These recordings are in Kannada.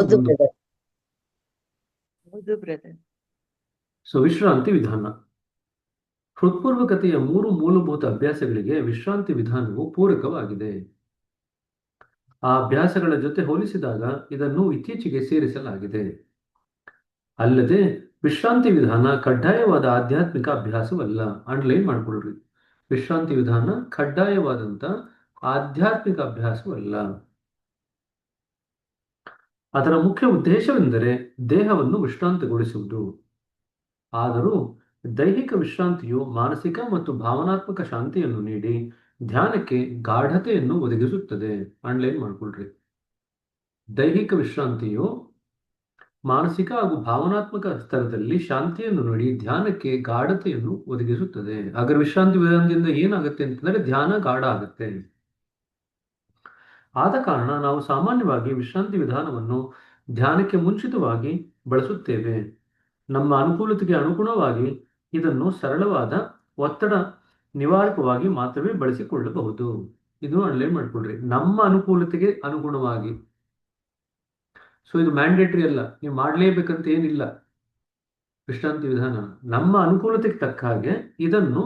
ಹೌದು ಮುಂದೆ. ಬ್ರದರ್. ಹೌದು ಬ್ರದರ್. ಸೊ ವಿಶ್ರಾಂತಿ ವಿಧಾನ. ಹೃತ್ಪೂರ್ವಕತೆಯ 3 ಮೂಲಭೂತ ಅಭ್ಯಾಸಗಳಿಗೆ ವಿಶ್ರಾಂತಿ ವಿಧಾನವು ಪೂರಕವಾಗಿದೆ. ಆ ಅಭ್ಯಾಸಗಳ ಜೊತೆ ಹೋಲಿಸಿದಾಗ ಇದನ್ನು ಇತ್ತೀಚೆಗೆ ಸೇರಿಸಲಾಗಿದೆ. ಅಲ್ಲದೆ ವಿಶ್ರಾಂತಿ ವಿಧಾನ ಕಡ್ಡಾಯವಾದ ಆಧ್ಯಾತ್ಮಿಕ ಅಭ್ಯಾಸವಲ್ಲ. ಅಂಡರ್ಲೈನ್ ಮಾಡ್ಕೊಳ್ರಿ. ವಿಶ್ರಾಂತಿ ವಿಧಾನ ಕಡ್ಡಾಯವಾದಂಥ ಆಧ್ಯಾತ್ಮಿಕ ಅಭ್ಯಾಸವಲ್ಲ. ಅದರ ಮುಖ್ಯ ಉದ್ದೇಶವೆಂದರೆ ದೇಹವನ್ನು ವಿಶ್ರಾಂತಿಗೊಳಿಸುವುದು. ಆದರೂ ದೈಹಿಕ ವಿಶ್ರಾಂತಿಯು ಮಾನಸಿಕ ಮತ್ತು ಭಾವನಾತ್ಮಕ ಶಾಂತಿಯನ್ನು ನೀಡಿ ಧ್ಯಾನಕ್ಕೆ ಗಾಢತೆಯನ್ನು ಒದಗಿಸುತ್ತದೆ. ಅಂಡರ್ಲೈನ್ ಮಾಡ್ಕೊಳ್ರಿ. ದೈಹಿಕ ವಿಶ್ರಾಂತಿಯು ಮಾನಸಿಕ ಹಾಗೂ ಭಾವನಾತ್ಮಕ ಸ್ತರದಲ್ಲಿ ಶಾಂತಿಯನ್ನು ನೀಡಿ ಧ್ಯಾನಕ್ಕೆ ಗಾಢತೆಯನ್ನು ಒದಗಿಸುತ್ತದೆ. ಹಾಗಾದ್ರೆ ವಿಶ್ರಾಂತಿ ವಿಧಾನದಿಂದ ಏನಾಗುತ್ತೆ ಅಂತಂದ್ರೆ ಧ್ಯಾನ ಗಾಢ ಆಗುತ್ತೆ. ಆದ ಕಾರಣ ನಾವು ಸಾಮಾನ್ಯವಾಗಿ ವಿಶ್ರಾಂತಿ ವಿಧಾನವನ್ನು ಧ್ಯಾನಕ್ಕೆ ಮುಂಚಿತವಾಗಿ ಬಳಸುತ್ತೇವೆ. ನಮ್ಮ ಅನುಕೂಲತೆಗೆ ಅನುಗುಣವಾಗಿ ಇದನ್ನು ಸರಳವಾದ ಒತ್ತಡ ನಿವಾರಕವಾಗಿ ಮಾತ್ರವೇ ಬಳಸಿಕೊಳ್ಳಬಹುದು. ಇದು ಅಂಡರ್ಲೈನ್ ಮಾಡ್ಕೊಳ್ರಿ. ನಮ್ಮ ಅನುಕೂಲತೆಗೆ ಅನುಗುಣವಾಗಿ. ಸೊ ಇದು ಮ್ಯಾಂಡೇಟರಿ ಅಲ್ಲ, ನೀವು ಮಾಡಲೇಬೇಕಂತ ಏನಿಲ್ಲ. ವಿಶ್ರಾಂತಿ ವಿಧಾನ ನಮ್ಮ ಅನುಕೂಲತೆಗೆ ತಕ್ಕ ಹಾಗೆ ಇದನ್ನು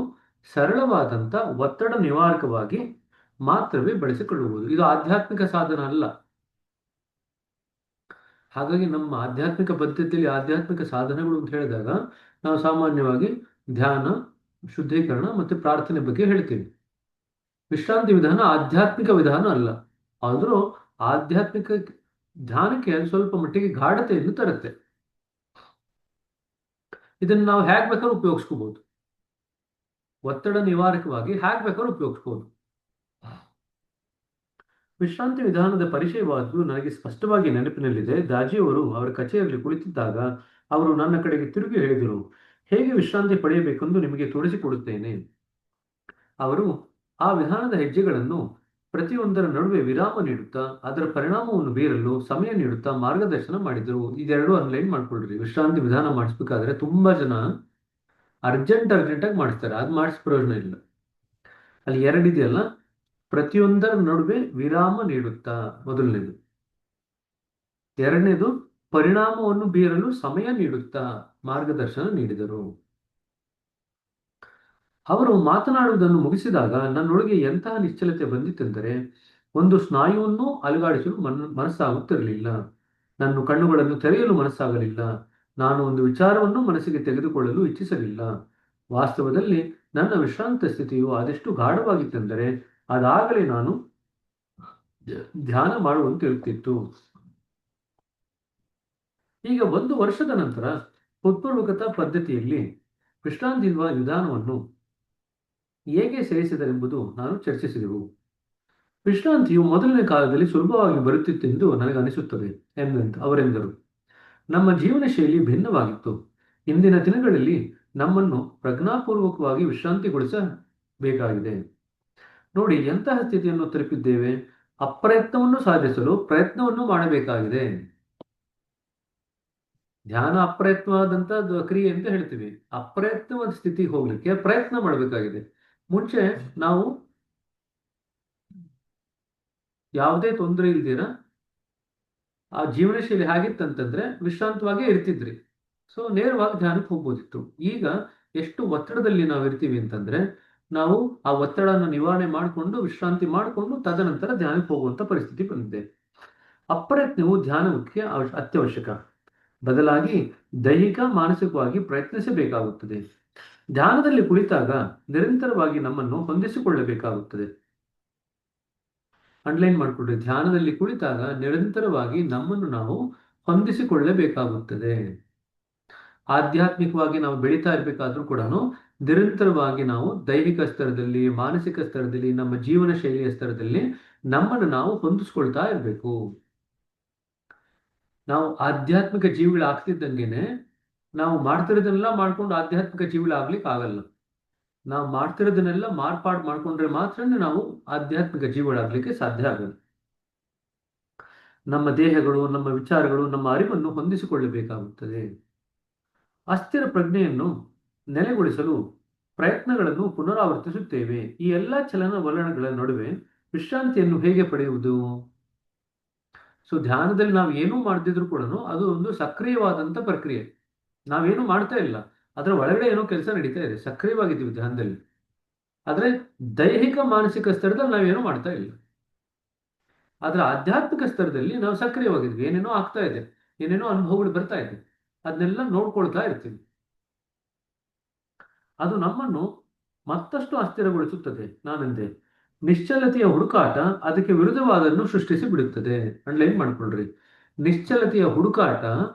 ಸರಳವಾದಂಥ ಒತ್ತಡ ನಿವಾರಕವಾಗಿ ಮಾತ್ರವೇ ಬಳಸಿಕೊಳ್ಳುವುದು. ಇದು ಆಧ್ಯಾತ್ಮಿಕ ಸಾಧನ ಅಲ್ಲ. ಹಾಗಾಗಿ ನಮ್ಮ ಆಧ್ಯಾತ್ಮಿಕ ಪದ್ಧತಿಯಲ್ಲಿ ಆಧ್ಯಾತ್ಮಿಕ ಸಾಧನಗಳು ಅಂತ ಹೇಳಿದಾಗ ನಾವು ಸಾಮಾನ್ಯವಾಗಿ ಧ್ಯಾನ, ಶುದ್ಧೀಕರಣ ಮತ್ತು ಪ್ರಾರ್ಥನೆ ಬಗ್ಗೆ ಹೇಳ್ತೀವಿ. ವಿಶ್ರಾಂತಿ ವಿಧಾನ ಆಧ್ಯಾತ್ಮಿಕ ವಿಧಾನ ಅಲ್ಲ. ಆದರೂ ಆಧ್ಯಾತ್ಮಿಕ ಧ್ಯಾನಕ್ಕೆ ಸ್ವಲ್ಪ ಮಟ್ಟಿಗೆ ಗಾಢತೆಯನ್ನು ತರುತ್ತೆ. ಇದನ್ನು ನಾವು ಹೇಗೆ ಬೇಕಾದ್ರೂ ಉಪಯೋಗಿಸ್ಕೋಬಹುದು. ಒತ್ತಡ ನಿವಾರಕವಾಗಿ ಹೇಗೆ ಬೇಕಾದ್ರೂ ಉಪಯೋಗಿಸ್ಬೋದು. ವಿಶ್ರಾಂತಿ ವಿಧಾನದ ಪರಿಚಯವಾದ್ದು ನನಗೆ ಸ್ಪಷ್ಟವಾಗಿ ನೆನಪಿನಲ್ಲಿದೆ. ದಾಜಿಯವರು ಅವರ ಕಚೇರಿಯಲ್ಲಿ ಕುಳಿತಿದ್ದಾಗ ಅವರು ನನ್ನ ಕಡೆಗೆ ತಿರುಗಿ ಹೇಳಿದರು, ಹೇಗೆ ವಿಶ್ರಾಂತಿ ಪಡೆಯಬೇಕೆಂದು ನಿಮಗೆ ತೋರಿಸಿಕೊಡುತ್ತೇನೆ. ಅವರು ಆ ವಿಧಾನದ ಹೆಜ್ಜೆಗಳನ್ನು ಪ್ರತಿಯೊಂದರ ನಡುವೆ ವಿರಾಮ ನೀಡುತ್ತಾ ಅದರ ಪರಿಣಾಮವನ್ನು ಬೀರಲು ಸಮಯ ನೀಡುತ್ತಾ ಮಾರ್ಗದರ್ಶನ ಮಾಡಿದರು. ಇದೆರಡು ಅನ್ಲೈನ್ ಮಾಡ್ಕೊಳ್ರಿ. ವಿಶ್ರಾಂತಿ ವಿಧಾನ ಮಾಡಿಸ್ಬೇಕಾದ್ರೆ ತುಂಬಾ ಜನ ಅರ್ಜೆಂಟಾಗಿ ಮಾಡಿಸ್ತಾರೆ. ಅದು ಮಾಡಿಸ್ ಪ್ರಯೋಜನ ಇಲ್ಲ. ಅಲ್ಲಿ ಎರಡಿದೆಯಲ್ಲ, ಪ್ರತಿಯೊಂದರ ನಡುವೆ ವಿರಾಮ ನೀಡುತ್ತಾ ಮೊದಲನೇದು, ಎರಡನೇದು ಪರಿಣಾಮವನ್ನು ಬೀರಲು ಸಮಯ ನೀಡುತ್ತಾ ಮಾರ್ಗದರ್ಶನ ನೀಡಿದರು. ಅವರು ಮಾತನಾಡುವುದನ್ನು ಮುಗಿಸಿದಾಗ ನನ್ನೊಳಗೆ ಎಂತಹ ನಿಶ್ಚಲತೆ ಬಂದಿತೆಂದರೆ ಒಂದು ಸ್ನಾಯುವನ್ನು ಅಲುಗಾಡಿಸಲು ಮನಸ್ಸಾಗುತ್ತಿರಲಿಲ್ಲ. ನನ್ನ ಕಣ್ಣುಗಳನ್ನು ತೆರೆಯಲು ಮನಸ್ಸಾಗಲಿಲ್ಲ. ನಾನು ಒಂದು ವಿಚಾರವನ್ನು ಮನಸ್ಸಿಗೆ ತೆಗೆದುಕೊಳ್ಳಲು ಇಚ್ಛಿಸಲಿಲ್ಲ. ವಾಸ್ತವದಲ್ಲಿ ನನ್ನ ವಿಶ್ರಾಂತ ಸ್ಥಿತಿಯು ಅದೆಷ್ಟು ಗಾಢವಾಗಿತ್ತೆಂದರೆ ಅದಾಗಲೇ ನಾನು ಧ್ಯಾನ ಮಾಡುವಂತಿರುತ್ತಿತ್ತು. ಈಗ 1 ವರ್ಷದ ನಂತರ ಹೃತ್ಪೂರ್ವಕತಾ ಪದ್ಧತಿಯಲ್ಲಿ ವಿಶ್ರಾಂತಿ ವಿಧಾನವನ್ನು ಹೇಗೆ ಸೇರಿಸಿದರೆಂಬುದು ನಾನು ಚರ್ಚಿಸಿದೆವು. ವಿಶ್ರಾಂತಿಯು ಮೊದಲನೇ ಕಾಲದಲ್ಲಿ ಸುಲಭವಾಗಿ ಬರುತ್ತಿತ್ತೆಂದು ನನಗೆ ಅನಿಸುತ್ತದೆ ಅವರೆಂದರು. ನಮ್ಮ ಜೀವನ ಶೈಲಿ ಭಿನ್ನವಾಗಿತ್ತು. ಇಂದಿನ ದಿನಗಳಲ್ಲಿ ನಮ್ಮನ್ನು ಪ್ರಜ್ಞಾಪೂರ್ವಕವಾಗಿ ವಿಶ್ರಾಂತಿಗೊಳಿಸಬೇಕಾಗಿದೆ. ನೋಡಿ ಎಂತಹ ಸ್ಥಿತಿಯನ್ನು ತಲುಪಿದ್ದೇವೆ. ಅಪ್ರಯತ್ನವನ್ನು ಸಾಧಿಸಲು ಪ್ರಯತ್ನವನ್ನು ಮಾಡಬೇಕಾಗಿದೆ. ಧ್ಯಾನ ಅಪ್ರಯತ್ನವಾದಂತ ಕ್ರಿಯೆ ಅಂತ ಹೇಳ್ತೀವಿ. ಅಪ್ರಯತ್ನವಾದ ಸ್ಥಿತಿಗೆ ಹೋಗ್ಲಿಕ್ಕೆ ಪ್ರಯತ್ನ ಮಾಡಬೇಕಾಗಿದೆ. ಮುಂಚೆ ನಾವು ಯಾವುದೇ ತೊಂದರೆ ಇಲ್ದಿರ ಆ ಜೀವನ ಶೈಲಿ ಹೇಗಿತ್ತಂತಂದ್ರೆ ವಿಶ್ರಾಂತವಾಗೇ ಇರ್ತಿದ್ರಿ. ಸೊ ನೇರವಾಗಿ ಧ್ಯಾನಕ್ಕೆ ಹೋಗ್ಬೋದಿತ್ತು. ಈಗ ಎಷ್ಟು ಒತ್ತಡದಲ್ಲಿ ನಾವು ಇರ್ತೀವಿ ಅಂತಂದ್ರೆ ನಾವು ಆ ಒತ್ತಡನ ನಿವಾರಣೆ ಮಾಡಿಕೊಂಡು ವಿಶ್ರಾಂತಿ ಮಾಡಿಕೊಂಡು ತದನಂತರ ಧ್ಯಾನಕ್ಕೆ ಹೋಗುವಂತ ಪರಿಸ್ಥಿತಿ ಬಂದಿದೆ. ಅಪ್ರಯತ್ನವು ಧ್ಯಾನಕ್ಕೆ ಅತ್ಯವಶ್ಯಕ. ಬದಲಾಗಿ ದೈಹಿಕ ಮಾನಸಿಕವಾಗಿ ಪ್ರಯತ್ನಿಸಬೇಕಾಗುತ್ತದೆ. ಧ್ಯಾನದಲ್ಲಿ ಕುಳಿತಾಗ ನಿರಂತರವಾಗಿ ನಮ್ಮನ್ನು ಹೊಂದಿಸಿಕೊಳ್ಳಬೇಕಾಗುತ್ತದೆ. ಅಂಡರ್ಲೈನ್ ಮಾಡಿಕೊಡ್ರಿ. ಧ್ಯಾನದಲ್ಲಿ ಕುಳಿತಾಗ ನಿರಂತರವಾಗಿ ನಮ್ಮನ್ನು ನಾವು ಹೊಂದಿಸಿಕೊಳ್ಳಬೇಕಾಗುತ್ತದೆ. ಆಧ್ಯಾತ್ಮಿಕವಾಗಿ ನಾವು ಬೆಳೀತಾ ಇರಬೇಕಾದ್ರೂ ಕೂಡ ನಿರಂತರವಾಗಿ ನಾವು ದೈಹಿಕ ಸ್ತರದಲ್ಲಿ, ಮಾನಸಿಕ ಸ್ತರದಲ್ಲಿ, ನಮ್ಮ ಜೀವನ ಶೈಲಿಯ ಸ್ತರದಲ್ಲಿ ನಮ್ಮನ್ನು ನಾವು ಹೊಂದಿಸ್ಕೊಳ್ತಾ ಇರಬೇಕು. ನಾವು ಆಧ್ಯಾತ್ಮಿಕ ಜೀವಿಗಳಾಗ್ತಿದ್ದಂಗೆನೆ ನಾವು ಮಾಡ್ತಿರೋದನ್ನೆಲ್ಲ ಮಾಡ್ಕೊಂಡು ಆಧ್ಯಾತ್ಮಿಕ ಜೀವಿಗಳಾಗ್ಲಿಕ್ಕೆ ಆಗಲ್ಲ. ನಾವು ಮಾಡ್ತಿರೋದನ್ನೆಲ್ಲ ಮಾರ್ಪಾಡು ಮಾಡ್ಕೊಂಡ್ರೆ ಮಾತ್ರನೇ ನಾವು ಆಧ್ಯಾತ್ಮಿಕ ಜೀವಿಗಳಾಗ್ಲಿಕ್ಕೆ ಸಾಧ್ಯ ಆಗಲ್ಲ. ನಮ್ಮ ದೇಹಗಳು, ನಮ್ಮ ವಿಚಾರಗಳು, ನಮ್ಮ ಅರಿವನ್ನು ಹೊಂದಿಸಿಕೊಳ್ಳಬೇಕಾಗುತ್ತದೆ. ಅಸ್ಥಿರ ಪ್ರಜ್ಞೆಯನ್ನು ನೆಲೆಗೊಳಿಸಲು ಪ್ರಯತ್ನಗಳನ್ನು ಪುನರಾವರ್ತಿಸುತ್ತೇವೆ. ಈ ಎಲ್ಲ ಚಲನವಲನಗಳ ನಡುವೆ ವಿಶ್ರಾಂತಿಯನ್ನು ಹೇಗೆ ಪಡೆಯುವುದು? ಸೊ ಧ್ಯಾನದಲ್ಲಿ ನಾವು ಏನೂ ಮಾಡದಿದ್ರು ಕೂಡ ಅದು ಒಂದು ಸಕ್ರಿಯವಾದಂತ ಪ್ರಕ್ರಿಯೆ. ನಾವೇನು ಮಾಡ್ತಾ ಇಲ್ಲ, ಅದರ ಒಳಗಡೆ ಏನೋ ಕೆಲಸ ನಡೀತಾ ಇದೆ, ಸಕ್ರಿಯವಾಗಿದ್ದೀವಿ ಧ್ಯಾನದಲ್ಲಿ. ಆದ್ರೆ ದೈಹಿಕ ಮಾನಸಿಕ ಸ್ತರದಲ್ಲಿ ನಾವೇನೂ ಮಾಡ್ತಾ ಇಲ್ಲ. ಆದ್ರೆ ಆಧ್ಯಾತ್ಮಿಕ ಸ್ತರದಲ್ಲಿ ನಾವು ಸಕ್ರಿಯವಾಗಿದ್ವಿ, ಏನೇನೋ ಆಗ್ತಾ ಇದೆ, ಏನೇನೋ ಅನುಭವಗಳು ಬರ್ತಾ ಇದೆ, ಅದನ್ನೆಲ್ಲ ನೋಡ್ಕೊಳ್ತಾ ಇರ್ತೀವಿ. ಅದು ನಮ್ಮನ್ನು ಮತ್ತಷ್ಟು ಅಸ್ಥಿರಗೊಳಿಸುತ್ತದೆ. ನಾನಂದೆ ನಿಶ್ಚಲತೆಯ ಹುಡುಕಾಟ ಅದಕ್ಕೆ ವಿರುದ್ಧವಾದನ್ನು ಸೃಷ್ಟಿಸಿ ಬಿಡುತ್ತದೆ. ಅಂಡ್ಲೈನ್ ಮಾಡ್ಕೊಳ್ರಿ. ನಿಶ್ಚಲತೆಯ ಹುಡುಕಾಟ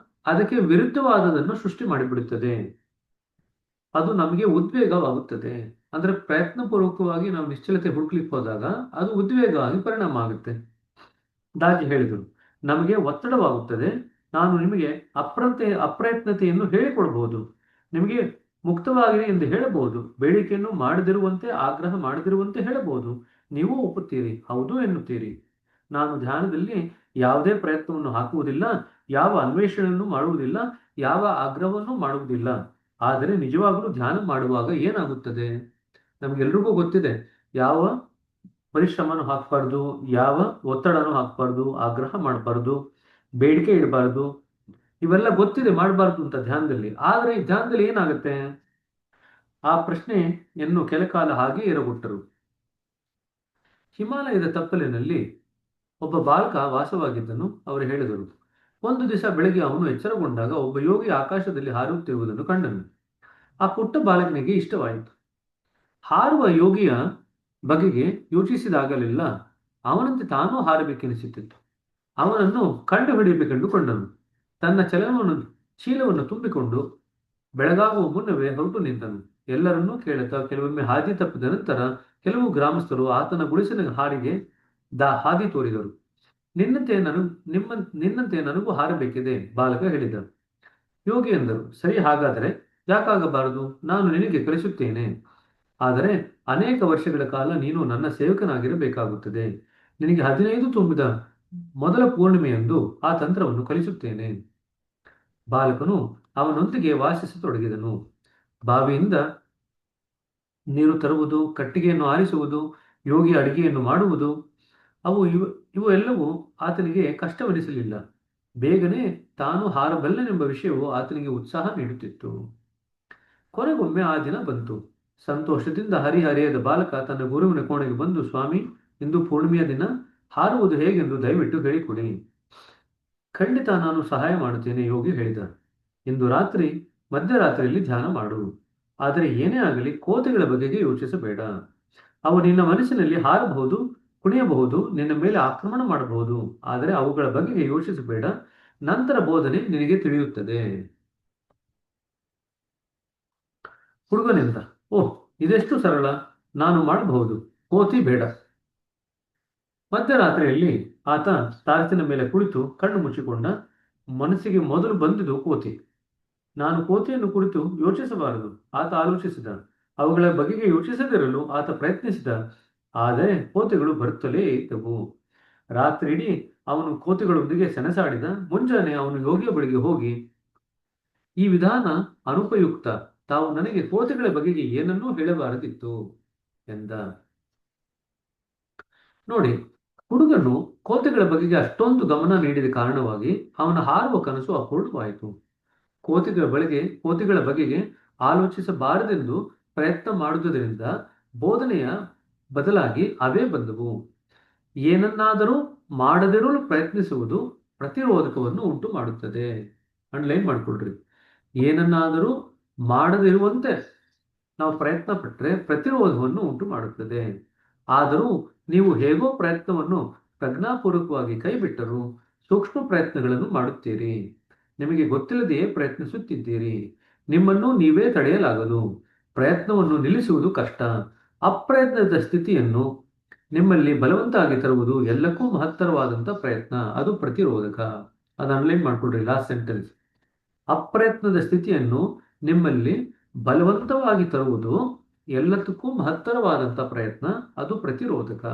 ಅದಕ್ಕೆ ವಿರುದ್ಧವಾದದನ್ನು ಸೃಷ್ಟಿ ಮಾಡಿಬಿಡುತ್ತದೆ. ಅದು ನಮಗೆ ಉದ್ವೇಗವಾಗುತ್ತದೆ. ಅಂದ್ರೆ ಪ್ರಯತ್ನಪೂರ್ವಕವಾಗಿ ನಾವು ನಿಶ್ಚಲತೆ ಹುಡುಕ್ಲಿಕ್ಕೆ ಹೋದಾಗ ಅದು ಉದ್ವೇಗ ಆಗಿ ಪರಿಣಾಮ ಆಗುತ್ತೆ. ದಾಜಿ ಹೇಳಿದರು, ನಮಗೆ ಒತ್ತಡವಾಗುತ್ತದೆ. ನಾನು ನಿಮಗೆ ಅಪ್ರಯತ್ನತೆಯನ್ನು ಹೇಳಿಕೊಡಬಹುದು, ನಿಮಗೆ ಮುಕ್ತವಾಗಿದೆ ಎಂದು ಹೇಳಬಹುದು, ಬೇಡಿಕೆಯನ್ನು ಮಾಡದಿರುವಂತೆ ಆಗ್ರಹ ಮಾಡದಿರುವಂತೆ ಹೇಳಬಹುದು. ನೀವು ಒಪ್ಪುತ್ತೀರಿ, ಹೌದು ಎನ್ನುತ್ತೀರಿ. ನಾನು ಧ್ಯಾನದಲ್ಲಿ ಯಾವುದೇ ಪ್ರಯತ್ನವನ್ನು ಹಾಕುವುದಿಲ್ಲ, ಯಾವ ಅನ್ವೇಷಣೆಯನ್ನು ಮಾಡುವುದಿಲ್ಲ, ಯಾವ ಆಗ್ರಹವನ್ನು ಮಾಡುವುದಿಲ್ಲ. ಆದರೆ ನಿಜವಾಗಲೂ ಧ್ಯಾನ ಮಾಡುವಾಗ ಏನಾಗುತ್ತದೆ? ನಮ್ಗೆಲ್ರಿಗೂ ಗೊತ್ತಿದೆ, ಯಾವ ಪರಿಶ್ರಮನೂ ಹಾಕಬಾರ್ದು, ಯಾವ ಒತ್ತಡನೂ ಹಾಕಬಾರ್ದು, ಆಗ್ರಹ ಮಾಡಬಾರ್ದು, ಬೇಡಿಕೆ ಇಡಬಾರ್ದು. ಇವೆಲ್ಲ ಗೊತ್ತಿದೆ ಮಾಡಬಾರ್ದು ಅಂತ ಧ್ಯಾನದಲ್ಲಿ. ಆದ್ರೆ ಈ ಧ್ಯಾನದಲ್ಲಿ ಏನಾಗುತ್ತೆ? ಆ ಪ್ರಶ್ನೆಯನ್ನು ಕೆಲಕಾಲ ಹಾಗೆ ಇರಗೊಟ್ಟರು. ಹಿಮಾಲಯದ ತಪ್ಪಲಿನಲ್ಲಿ ಒಬ್ಬ ಬಾಲಕ ವಾಸವಾಗಿದ್ದನು. ಅವರು ಹೇಳಿದರು, ಒಂದು ದಿವಸ ಬೆಳಗ್ಗೆ ಅವನು ಎಚ್ಚರಗೊಂಡಾಗ ಒಬ್ಬ ಯೋಗಿ ಆಕಾಶದಲ್ಲಿ ಹಾರುತ್ತಿರುವುದನ್ನು ಕಂಡನು. ಆ ಪುಟ್ಟ ಬಾಲಕನಿಗೆ ಇಷ್ಟವಾಯಿತು. ಹಾರುವ ಯೋಗಿಯ ಬಗೆಗೆ ಯೋಚಿಸಿದಾಗಲೆಲ್ಲ ಅವನಂತೆ ತಾನೂ ಹಾರಬೇಕೆನಿಸುತ್ತಿತ್ತು. ಅವನನ್ನು ಕಂಡು ಹಿಡಿಯಬೇಕೆಂದುಕೊಂಡನು. ತನ್ನ ಚೀಲವನ್ನು ತುಂಬಿಕೊಂಡು ಬೆಳಗಾಗುವ ಮುನ್ನವೇ ಹೊರಟು ನಿಂತನು. ಎಲ್ಲರನ್ನೂ ಕೇಳುತ್ತಾ ಕೆಲವೊಮ್ಮೆ ಹಾದಿ ತಪ್ಪಿದ ನಂತರ ಕೆಲವು ಗ್ರಾಮಸ್ಥರು ಆತನ ಗುಡಿಸಿನ ಹಾದಿ ತೋರಿದರು. ನಿನ್ನಂತೆ ನನಗೂ ಹಾರಬೇಕಿದೆ, ಬಾಲಕ ಹೇಳಿದ. ಯೋಗಿ ಎಂದರು, ಸರಿ, ಹಾಗಾದರೆ ಯಾಕಾಗಬಾರದು, ನಾನು ನಿನಗೆ ಕಲಿಸುತ್ತೇನೆ. ಆದರೆ ಅನೇಕ ವರ್ಷಗಳ ಕಾಲ ನೀನು ನನ್ನ ಸೇವಕನಾಗಿರಬೇಕಾಗುತ್ತದೆ. ನಿನಗೆ 15 ತುಂಬಿದ ಮೊದಲ ಪೂರ್ಣಿಮೆಯಂದು ಆ ತಂತ್ರವನ್ನು ಕಲಿಸುತ್ತೇನೆ. ಬಾಲಕನು ಅವನೊಂದಿಗೆ ವಾಸಿಸತೊಡಗಿದನು. ಬಾವಿಯಿಂದ ನೀರು ತರುವುದು, ಕಟ್ಟಿಗೆಯನ್ನು ಆರಿಸುವುದು, ಯೋಗಿ ಅಡಿಗೆಯನ್ನು ಮಾಡುವುದು, ಇವು ಎಲ್ಲವೂ ಆತನಿಗೆ ಕಷ್ಟವೆನಿಸಲಿಲ್ಲ. ಬೇಗನೆ ತಾನು ಹಾರಬಲ್ಲನೆಂಬ ವಿಷಯವು ಆತನಿಗೆ ಉತ್ಸಾಹ ನೀಡುತ್ತಿತ್ತು. ಕೊನೆಗೊಮ್ಮೆ ಆ ದಿನ ಬಂತು. ಸಂತೋಷದಿಂದ ಹರಿಹರಿಯದ ಬಾಲಕ ತನ್ನ ಗುರುವಿನ ಕೋಣೆಗೆ ಬಂದು, ಸ್ವಾಮಿ, ಇಂದು ಪೂರ್ಣಿಮೆಯ ದಿನ, ಹಾರುವುದು ಹೇಗೆಂದು ದಯವಿಟ್ಟು ಹೇಳಿಕೊಡಿ. ಖಂಡಿತ ನಾನು ಸಹಾಯ ಮಾಡುತ್ತೇನೆ, ಯೋಗಿ ಹೇಳಿದ. ಇಂದು ಮಧ್ಯರಾತ್ರಿಯಲ್ಲಿ ಧ್ಯಾನ ಮಾಡು. ಆದರೆ ಏನೇ ಆಗಲಿ ಕೋತಿಗಳ ಬಗೆಗೆ ಯೋಚಿಸಬೇಡ. ಅವು ನಿನ್ನ ಮನಸ್ಸಿನಲ್ಲಿ ಹಾರಬಹುದು, ಕುಣಿಯಬಹುದು, ನಿನ್ನ ಮೇಲೆ ಆಕ್ರಮಣ ಮಾಡಬಹುದು. ಆದರೆ ಅವುಗಳ ಬಗೆಗೆ ಯೋಚಿಸಬೇಡ. ನಂತರ ಬೋಧನೆ ನಿನಗೆ ತಿಳಿಯುತ್ತದೆ. ಹುಡುಗನಿಂದ, ಓಹ್, ಇದೆಷ್ಟು ಸರಳ, ನಾನು ಮಾಡಬಹುದು, ಕೋತಿ ಬೇಡ. ಮಧ್ಯರಾತ್ರಿಯಲ್ಲಿ ಆತ ತಾರಸಿನ ಮೇಲೆ ಕುಳಿತು ಕಣ್ಣು ಮುಚ್ಚಿಕೊಂಡ. ಮನಸ್ಸಿಗೆ ಮೊದಲು ಬಂದಿದ್ದು ಕೋತಿ. ನಾನು ಕೋತಿಯನ್ನು ಕುರಿತು ಯೋಚಿಸಬಾರದು, ಆತ ಆಲೋಚಿಸಿದ. ಅವುಗಳ ಬಗೆಗೆ ಯೋಚಿಸದಿರಲು ಆತ ಪ್ರಯತ್ನಿಸಿದ. ಆದರೆ ಕೋತಿಗಳು ಬರುತ್ತಲೇ ಇದ್ದವು. ರಾತ್ರಿ ಇಡೀ ಅವನು ಕೋತಿಗಳೊಂದಿಗೆ ಸೆಣಸಾಡಿದ. ಮುಂಜಾನೆ ಅವನು ಯೋಗಿಯ ಬಳಿಗೆ ಹೋಗಿ, ಈ ವಿಧಾನ ಅನುಪಯುಕ್ತ, ತಾವು ನನಗೆ ಕೋತಿಗಳ ಬಗೆಗೆ ಏನನ್ನೂ ಹೇಳಬಾರದಿತ್ತು ಎಂದ. ನೋಡಿ, ಹುಡುಗನು ಕೋತಿಗಳ ಬಗೆಗೆ ಅಷ್ಟೊಂದು ಗಮನ ನೀಡಿದ ಕಾರಣವಾಗಿ ಅವನ ಹಾರುವ ಕನಸು ಅಪೂರ್ಣವಾಯಿತು. ಕೋತಿಗಳ ಬಗೆಗೆ ಆಲೋಚಿಸಬಾರದೆಂದು ಪ್ರಯತ್ನ ಮಾಡುವುದರಿಂದ ಬೋಧನೆಯ ಬದಲಾಗಿ ಅವೇ ಬಂದವು. ಏನನ್ನಾದರೂ ಮಾಡದಿರಲು ಪ್ರಯತ್ನಿಸುವುದು ಪ್ರತಿರೋಧಕವನ್ನು ಉಂಟು ಮಾಡುತ್ತದೆ. ಅಂಡರ್ಲೈನ್ ಮಾಡ್ಕೊಳ್ರಿ. ಏನನ್ನಾದರೂ ಮಾಡದಿರುವಂತೆ ನಾವು ಪ್ರಯತ್ನ ಪಟ್ಟರೆ ಪ್ರತಿರೋಧವನ್ನು ಉಂಟು ಮಾಡುತ್ತದೆ. ಆದರೂ ನೀವು ಹೇಗೋ ಪ್ರಯತ್ನವನ್ನು ಪ್ರಜ್ಞಾಪೂರ್ವಕವಾಗಿ ಕೈಬಿಟ್ಟರೂ ಸೂಕ್ಷ್ಮ ಪ್ರಯತ್ನಗಳನ್ನು ಮಾಡುತ್ತೀರಿ. ನಿಮಗೆ ಗೊತ್ತಿಲ್ಲದೆಯೇ ಪ್ರಯತ್ನಿಸುತ್ತಿದ್ದೀರಿ. ನಿಮ್ಮನ್ನು ನೀವೇ ತಡೆಯಲಾಗದು. ಪ್ರಯತ್ನವನ್ನು ನಿಲ್ಲಿಸುವುದು ಕಷ್ಟ. ಅಪ್ರಯತ್ನದ ಸ್ಥಿತಿಯನ್ನು ನಿಮ್ಮಲ್ಲಿ ಬಲವಂತಾಗಿ ತರುವುದು ಎಲ್ಲಕ್ಕೂ ಮಹತ್ತರವಾದಂಥ ಪ್ರಯತ್ನ, ಅದು ಪ್ರತಿರೋಧಕ. ಅದು ಅನ್ಲೈನ್ ಮಾಡ್ಕೊಡ್ರಿ. Last sentence. ಅಪ್ರಯತ್ನದ ಸ್ಥಿತಿಯನ್ನು ನಿಮ್ಮಲ್ಲಿ ಬಲವಂತವಾಗಿ ತರುವುದು ಎಲ್ಲದಕ್ಕೂ ಮಹತ್ತರವಾದಂಥ ಪ್ರಯತ್ನ, ಅದು ಪ್ರತಿರೋಧಕ.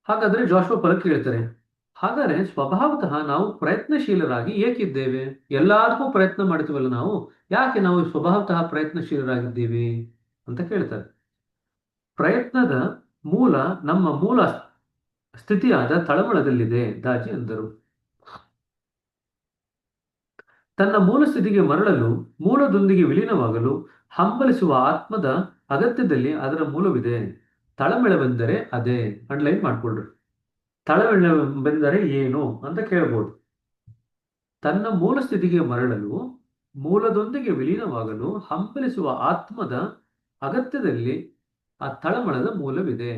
ಹಾಗಾದ್ರೆ ಜಾಶುವ ಫಲಕ್ಕೆ ಹೇಳ್ತಾರೆ, ಹಾಗಾದ್ರೆ ಸ್ವಭಾವತಃ ನಾವು ಪ್ರಯತ್ನಶೀಲರಾಗಿ ಏಕಿದ್ದೇವೆ? ಎಲ್ಲದಕ್ಕೂ ಪ್ರಯತ್ನ ಮಾಡ್ತೀವಲ್ಲ ನಾವು, ಯಾಕೆ ನಾವು ಸ್ವಭಾವತಃ ಪ್ರಯತ್ನಶೀಲರಾಗಿದ್ದೀವಿ ಅಂತ ಕೇಳ್ತಾರೆ. ಪ್ರಯತ್ನದ ಮೂಲ ಸ್ಥಿತಿಯಾದ ತಳಮಳದಲ್ಲಿದೆ ದಾಜಿ ಅಂದರು. ತನ್ನ ಮೂಲ ಸ್ಥಿತಿಗೆ ಮರಳಲು, ಮೂಲದೊಂದಿಗೆ ವಿಲೀನವಾಗಲು ಹಂಬಲಿಸುವ ಆತ್ಮದ ಅಗತ್ಯದಲ್ಲಿ ಅದರ ಮೂಲವಿದೆ. ತಳಮಳವೆಂದರೆ ಅದೇ. ಅಂಡರ್ಲೈನ್ ಮಾಡ್ಕೊಳ್ರಿ. ತಳಮಳವೆಂದರೆ ಏನು ಅಂತ ಕೇಳಬಹುದು. ತನ್ನ ಮೂಲ ಸ್ಥಿತಿಗೆ ಮರಳಲು, ಮೂಲದೊಂದಿಗೆ ವಿಲೀನವಾಗಲು ಹಂಬಲಿಸುವ ಆತ್ಮದ ಅಗತ್ಯದಲ್ಲಿ ಆ ತಳಮಳದ ಮೂಲವಿದೆ.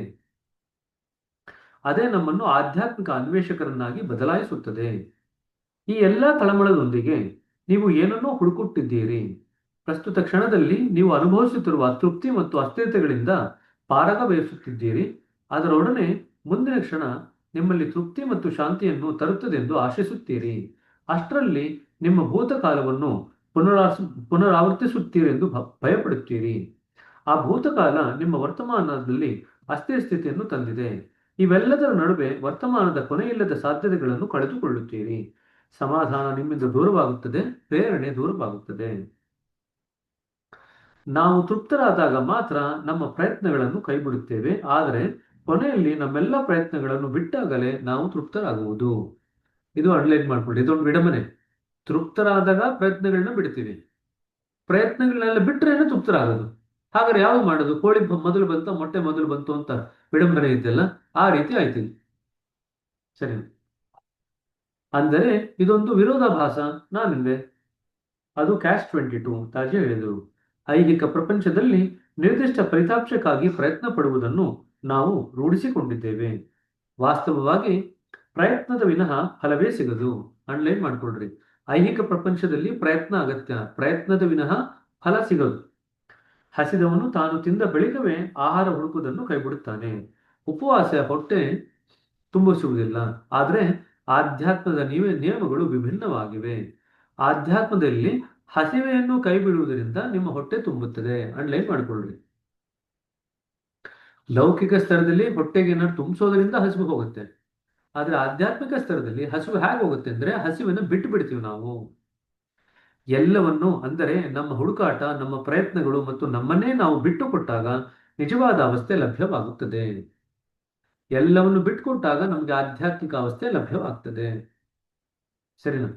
ಅದೇ ನಮ್ಮನ್ನು ಆಧ್ಯಾತ್ಮಿಕ ಅನ್ವೇಷಕರನ್ನಾಗಿ ಬದಲಾಯಿಸುತ್ತದೆ. ಈ ಎಲ್ಲ ತಳಮಳದೊಂದಿಗೆ ನೀವು ಏನನ್ನೋ ಹುಡುಕುತ್ತಿದ್ದೀರಿ. ಪ್ರಸ್ತುತ ಕ್ಷಣದಲ್ಲಿ ನೀವು ಅನುಭವಿಸುತ್ತಿರುವ ತೃಪ್ತಿ ಮತ್ತು ಅಸ್ಥಿರತೆಗಳಿಂದ ಪಾರಾಗ ಬಯಸುತ್ತಿದ್ದೀರಿ. ಅದರೊಡನೆ ಮುಂದಿನ ಕ್ಷಣ ನಿಮ್ಮಲ್ಲಿ ತೃಪ್ತಿ ಮತ್ತು ಶಾಂತಿಯನ್ನು ತರುತ್ತದೆಂದು ಆಶಿಸುತ್ತೀರಿ. ಅಷ್ಟರಲ್ಲಿ ನಿಮ್ಮ ಭೂತಕಾಲವನ್ನು ಪುನರಾವರ್ತಿಸುತ್ತೀರೆಂದು ಭಯಪಡುತ್ತೀರಿ. ಆ ಭೂತಕಾಲ ನಿಮ್ಮ ವರ್ತಮಾನದಲ್ಲಿ ಅಸ್ಥಿರ ಸ್ಥಿತಿಯನ್ನು ತಂದಿದೆ. ಇವೆಲ್ಲದರ ನಡುವೆ ವರ್ತಮಾನದ ಕೊನೆಯಿಲ್ಲದ ಸಾಧ್ಯತೆಗಳನ್ನು ಕಳೆದುಕೊಳ್ಳುತ್ತೀರಿ. ಸಮಾಧಾನ ನಿಮ್ಮಿಂದ ದೂರವಾಗುತ್ತದೆ, ಪ್ರೇರಣೆ ದೂರವಾಗುತ್ತದೆ. ನಾವು ತೃಪ್ತರಾದಾಗ ಮಾತ್ರ ನಮ್ಮ ಪ್ರಯತ್ನಗಳನ್ನು ಕೈಬಿಡುತ್ತೇವೆ. ಆದರೆ ಕೊನೆಯಲ್ಲಿ ನಮ್ಮೆಲ್ಲ ಪ್ರಯತ್ನಗಳನ್ನು ಬಿಟ್ಟಾಗಲೇ ನಾವು ತೃಪ್ತರಾಗುವುದು. ಇದು ಅಂಡರ್ಲೈನ್ ಮಾಡ್ಕೊಳ್ಳಿ. ಇದೊಂದು ವಿಡಂಬನೆ. ತೃಪ್ತರಾದಾಗ ಪ್ರಯತ್ನಗಳನ್ನ ಬಿಡ್ತೀವಿ. ಪ್ರಯತ್ನಗಳನ್ನೆಲ್ಲ ಬಿಟ್ಟರೇನೆ ತೃಪ್ತರಾಗೋದು. ಹಾಗಾದ್ರೆ ಯಾವ್ದು ಮಾಡೋದು? ಕೋಳಿ ಮೊದಲು ಬಂತ, ಮೊಟ್ಟೆ ಮೊದಲು ಬಂತು ಅಂತ ವಿಡಂಬನೆ ಇದೆಯಲ್ಲ, ಆ ರೀತಿ ಆಯ್ತು. ಸರಿ, ಅಂದರೆ ಇದೊಂದು ವಿರೋಧಾಭಾಸ. ನಾನಿಂದೆ ಅದು ಕ್ಯಾಶ್ 22 ತಾಜೆ ಹೇಳಿದರು. ಐಹಿಕ ಪ್ರಪಂಚದಲ್ಲಿ ನಿರ್ದಿಷ್ಟ ಫಲಿತಾಂಶಕ್ಕಾಗಿ ಪ್ರಯತ್ನ ಪಡುವುದನ್ನು ನಾವು ರೂಢಿಸಿಕೊಂಡಿದ್ದೇವೆ. ವಾಸ್ತವವಾಗಿ ಪ್ರಯತ್ನದ ವಿನಃ ಫಲವೇ ಸಿಗದು. ಅಂಡರ್ಲೈನ್ ಮಾಡ್ಕೊಳ್ರಿ. ಐಹಿಕ ಪ್ರಪಂಚದಲ್ಲಿ ಪ್ರಯತ್ನ ಅಗತ್ಯ, ಪ್ರಯತ್ನದ ವಿನಃ ಫಲ ಸಿಗದು. ಹಸಿದವನು ತಾನು ತಿಂದ ಬಳಿಕವೇ ಆಹಾರ ಹುಡುಕುವುದನ್ನು ಕೈಬಿಡುತ್ತಾನೆ. ಉಪವಾಸ ಹೊಟ್ಟೆ ತುಂಬಿಸುವುದಿಲ್ಲ. ಆದರೆ ಆಧ್ಯಾತ್ಮದ ನಿಯಮಗಳು ವಿಭಿನ್ನವಾಗಿವೆ. ಆಧ್ಯಾತ್ಮದಲ್ಲಿ ಹಸಿವೆಯನ್ನು ಕೈ ಬಿಡುವುದರಿಂದ ನಿಮ್ಮ ಹೊಟ್ಟೆ ತುಂಬುತ್ತದೆ. ಅಂಡರ್ಲೈನ್ ಮಾಡಿಕೊಳ್ಳ್ರಿ. ಲೌಕಿಕ ಸ್ತರದಲ್ಲಿ ಹೊಟ್ಟೆಗೆ ಏನಾದ್ರು ತುಂಬಿಸೋದ್ರಿಂದ ಹಸಿವು ಹೋಗುತ್ತೆ. ಆದ್ರೆ ಆಧ್ಯಾತ್ಮಿಕ ಸ್ತರದಲ್ಲಿ ಹಸಿವು ಹೇಗೆ ಹೋಗುತ್ತೆ ಅಂದ್ರೆ ಹಸಿವನ್ನು ಬಿಟ್ಟು ಬಿಡ್ತೀವಿ ನಾವು. ಎಲ್ಲವನ್ನು, ಅಂದರೆ ನಮ್ಮ ಹುಡುಕಾಟ, ನಮ್ಮ ಪ್ರಯತ್ನಗಳು ಮತ್ತು ನಮ್ಮನ್ನೇ ನಾವು ಬಿಟ್ಟು ಕೊಟ್ಟಾಗ ನಿಜವಾದ ಅವಸ್ಥೆ ಲಭ್ಯವಾಗುತ್ತದೆ. ಎಲ್ಲವನ್ನು ಬಿಟ್ಟುಕೊಟ್ಟಾಗ ನಮಗೆ ಆಧ್ಯಾತ್ಮಿಕ ಅವಸ್ಥೆ ಲಭ್ಯವಾಗ್ತದೆ. ಸರಿನಾ?